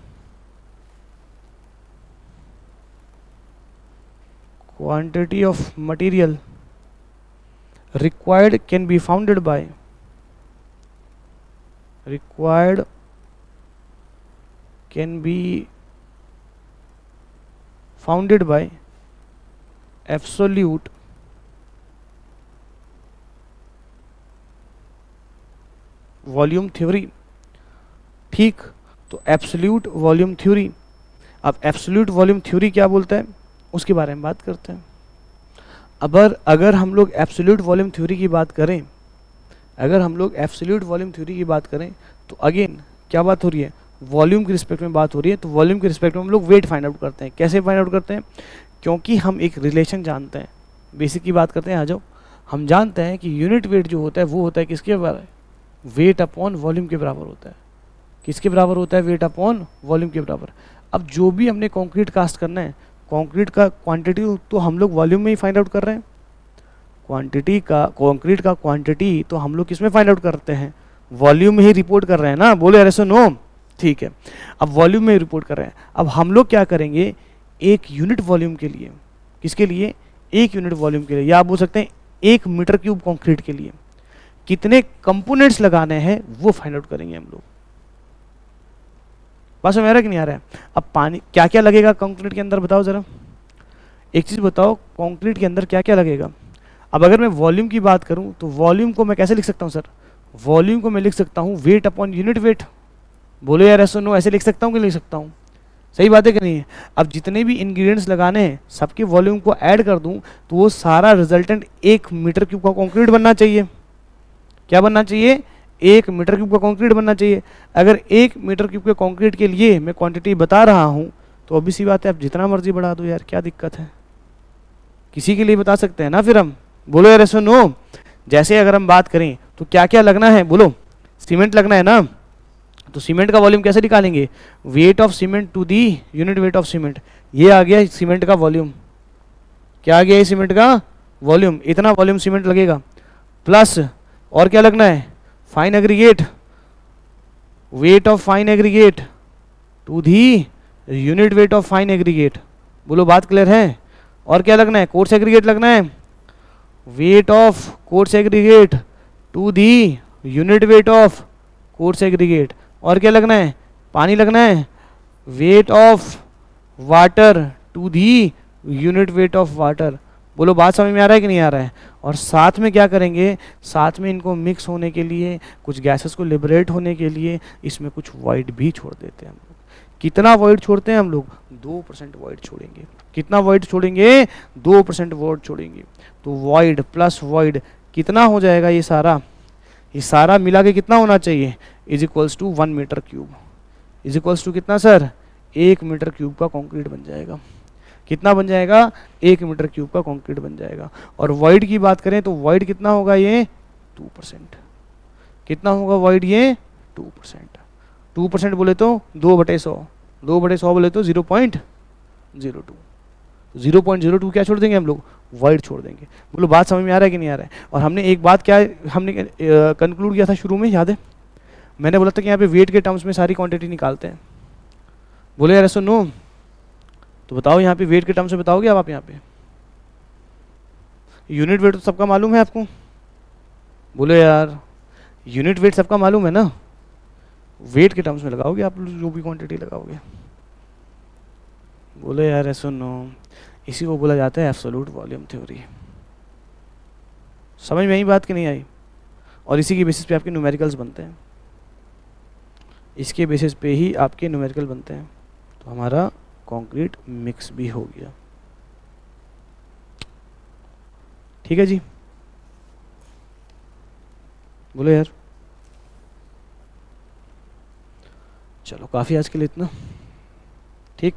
required can be founded by absolute volume theory. ठीक, तो एब्सोल्यूट वॉल्यूम थ्योरी, अब एब्सोल्यूट वॉल्यूम थ्योरी क्या बोलता है उसके बारे में बात करते हैं। अगर हम लोग एब्सोल्यूट वॉल्यूम थ्योरी की बात करें, तो अगेन क्या बात हो रही है, वॉल्यूम के रिस्पेक्ट में बात हो रही है। तो वॉल्यूम के रिस्पेक्ट में हम लोग वेट फाइंड आउट करते हैं। कैसे फाइंड आउट करते हैं, क्योंकि हम एक रिलेशन जानते हैं, बेसिक की बात करते हैं। आ जाओ, हम जानते हैं कि यूनिट वेट जो होता है वो होता है किसके बराबर, वेट अपॉन वॉल्यूम के बराबर होता है। किसके बराबर होता है? वेट अपॉन वॉल्यूम के बराबर। अब जो भी हमने कंक्रीट कास्ट करना है, कंक्रीट का क्वांटिटी तो हम लोग वॉल्यूम में ही फाइंड आउट कर रहे हैं। क्वांटिटी का, कंक्रीट का क्वांटिटी तो हम लोग किस में फाइंड आउट करते हैं? वॉल्यूम में ही रिपोर्ट कर रहे हैं ना। बोले ऐसे नो? ठीक है, अब वॉल्यूम में ही रिपोर्ट कर रहे हैं। अब हम लोग क्या करेंगे, एक यूनिट वॉल्यूम के लिए, किसके लिए? एक यूनिट वॉल्यूम के लिए, या आप बोल सकते हैं 1 मीटर क्यूब कंक्रीट के लिए कितने कंपोनेंट्स लगाने हैं वो फाइंड आउट करेंगे हम लोग। बात समझ आ रहा है कि नहीं आ रहा है? अब पानी क्या क्या लगेगा कंक्रीट के अंदर, बताओ जरा, एक चीज बताओ, कंक्रीट के अंदर क्या क्या लगेगा? अब अगर मैं वॉल्यूम की बात करूं तो वॉल्यूम को मैं कैसे लिख सकता हूं सर? वॉल्यूम को मैं लिख सकता हूं वेट अपॉन यूनिट वेट। बोलो यार ऐसा नो, ऐसे लिख सकता हूं कि लिख सकता हूं? सही बात है कि नहीं है? अब जितने भी इंग्रेडिएंट्स लगाने हैं सबके वॉल्यूम को ऐड कर दूं तो वो सारा रिजल्टेंट 1 मीटर क्यूब का कंक्रीट बनना चाहिए। क्या बनना चाहिए? 1 मीटर क्यूब का कंक्रीट बनना चाहिए। अगर 1 मीटर क्यूब के कंक्रीट के लिए मैं क्वांटिटी बता रहा हूं तो ऑब्वियस सी बात है, आप जितना मर्जी बढ़ा दो यार, क्या दिक्कत है? किसी के लिए बता सकते हैं ना फिर हम। बोलो यार ऐसा नो। जैसे अगर हम बात करें तो क्या क्या लगना है, बोलो। सीमेंट लगना है ना, तो सीमेंट का वॉल्यूम कैसे निकालेंगे? Weight of cement to the unit weight of cement. ये आ गया सीमेंट का वॉल्यूम। क्या आ गया? ये सीमेंट का वॉल्यूम, इतना वॉल्यूम सीमेंट लगेगा। प्लस और क्या लगना है? Fine aggregate, weight of fine aggregate to the unit weight of fine aggregate. बोलो बात क्लियर है? और क्या लगना है? कोर्स एग्रीगेट लगना है, weight of coarse aggregate to the unit weight of coarse aggregate. और क्या लगना है? पानी लगना है, weight of water to the unit weight of water. बोलो बात समझ में आ रहा है कि नहीं आ रहा है? और साथ में क्या करेंगे, साथ में इनको मिक्स होने के लिए, कुछ गैसेस को लिबरेट होने के लिए इसमें कुछ वॉइड भी छोड़ देते हैं हम लोग। कितना वॉइड छोड़ते हैं हम लोग? 2% वॉइड छोड़ेंगे। कितना वॉइड छोड़ेंगे? 2% वॉइड छोड़ेंगे। तो वॉइड प्लस वॉइड कितना हो जाएगा? ये सारा मिला के कितना होना चाहिए? Is equals to 1 metre cube. Is equals to कितना सर? 1 मीटर क्यूब का कंक्रीट बन जाएगा। कितना बन जाएगा? 1 मीटर क्यूब का कंक्रीट बन जाएगा। और वॉइड की बात करें तो वॉइड कितना होगा? ये 2%। कितना होगा वॉइड? ये 2%। 2% बोले तो 2/100, 2/100 बोले तो 0.02। 0.02 क्या छोड़ देंगे हम लोग? वॉइड छोड़ देंगे। बोलो बात समझ में आ रहा है कि नहीं आ रहा है? और हमने एक बात क्या हमने कंक्लूड किया था शुरू में, याद है? मैंने बोला था कि यहाँ पे वेट के टर्म्स में सारी क्वांटिटी निकालते हैं। बोले यार सुनो, तो बताओ यहाँ पे वेट के टर्म्स में बताओगे आप यहाँ पे? यूनिट वेट तो सबका मालूम है आपको। बोले यार यूनिट वेट सबका मालूम है ना, वेट के टर्म्स में लगाओगे आप जो भी क्वांटिटी लगाओगे। बोले यार सुनो, इसी को बोला जाता है एब्सोल्यूट वॉल्यूम थ्योरी। समझ में आई बात कि नहीं आई? और इसी के बेसिस पे आपके न्यूमेरिकल्स बनते हैं, इसके बेसिस पे ही आपके न्यूमेरिकल बनते हैं। तो हमारा कंक्रीट मिक्स भी हो गया। ठीक है जी, बोलो यार। चलो काफ़ी आज के लिए इतना, ठीक।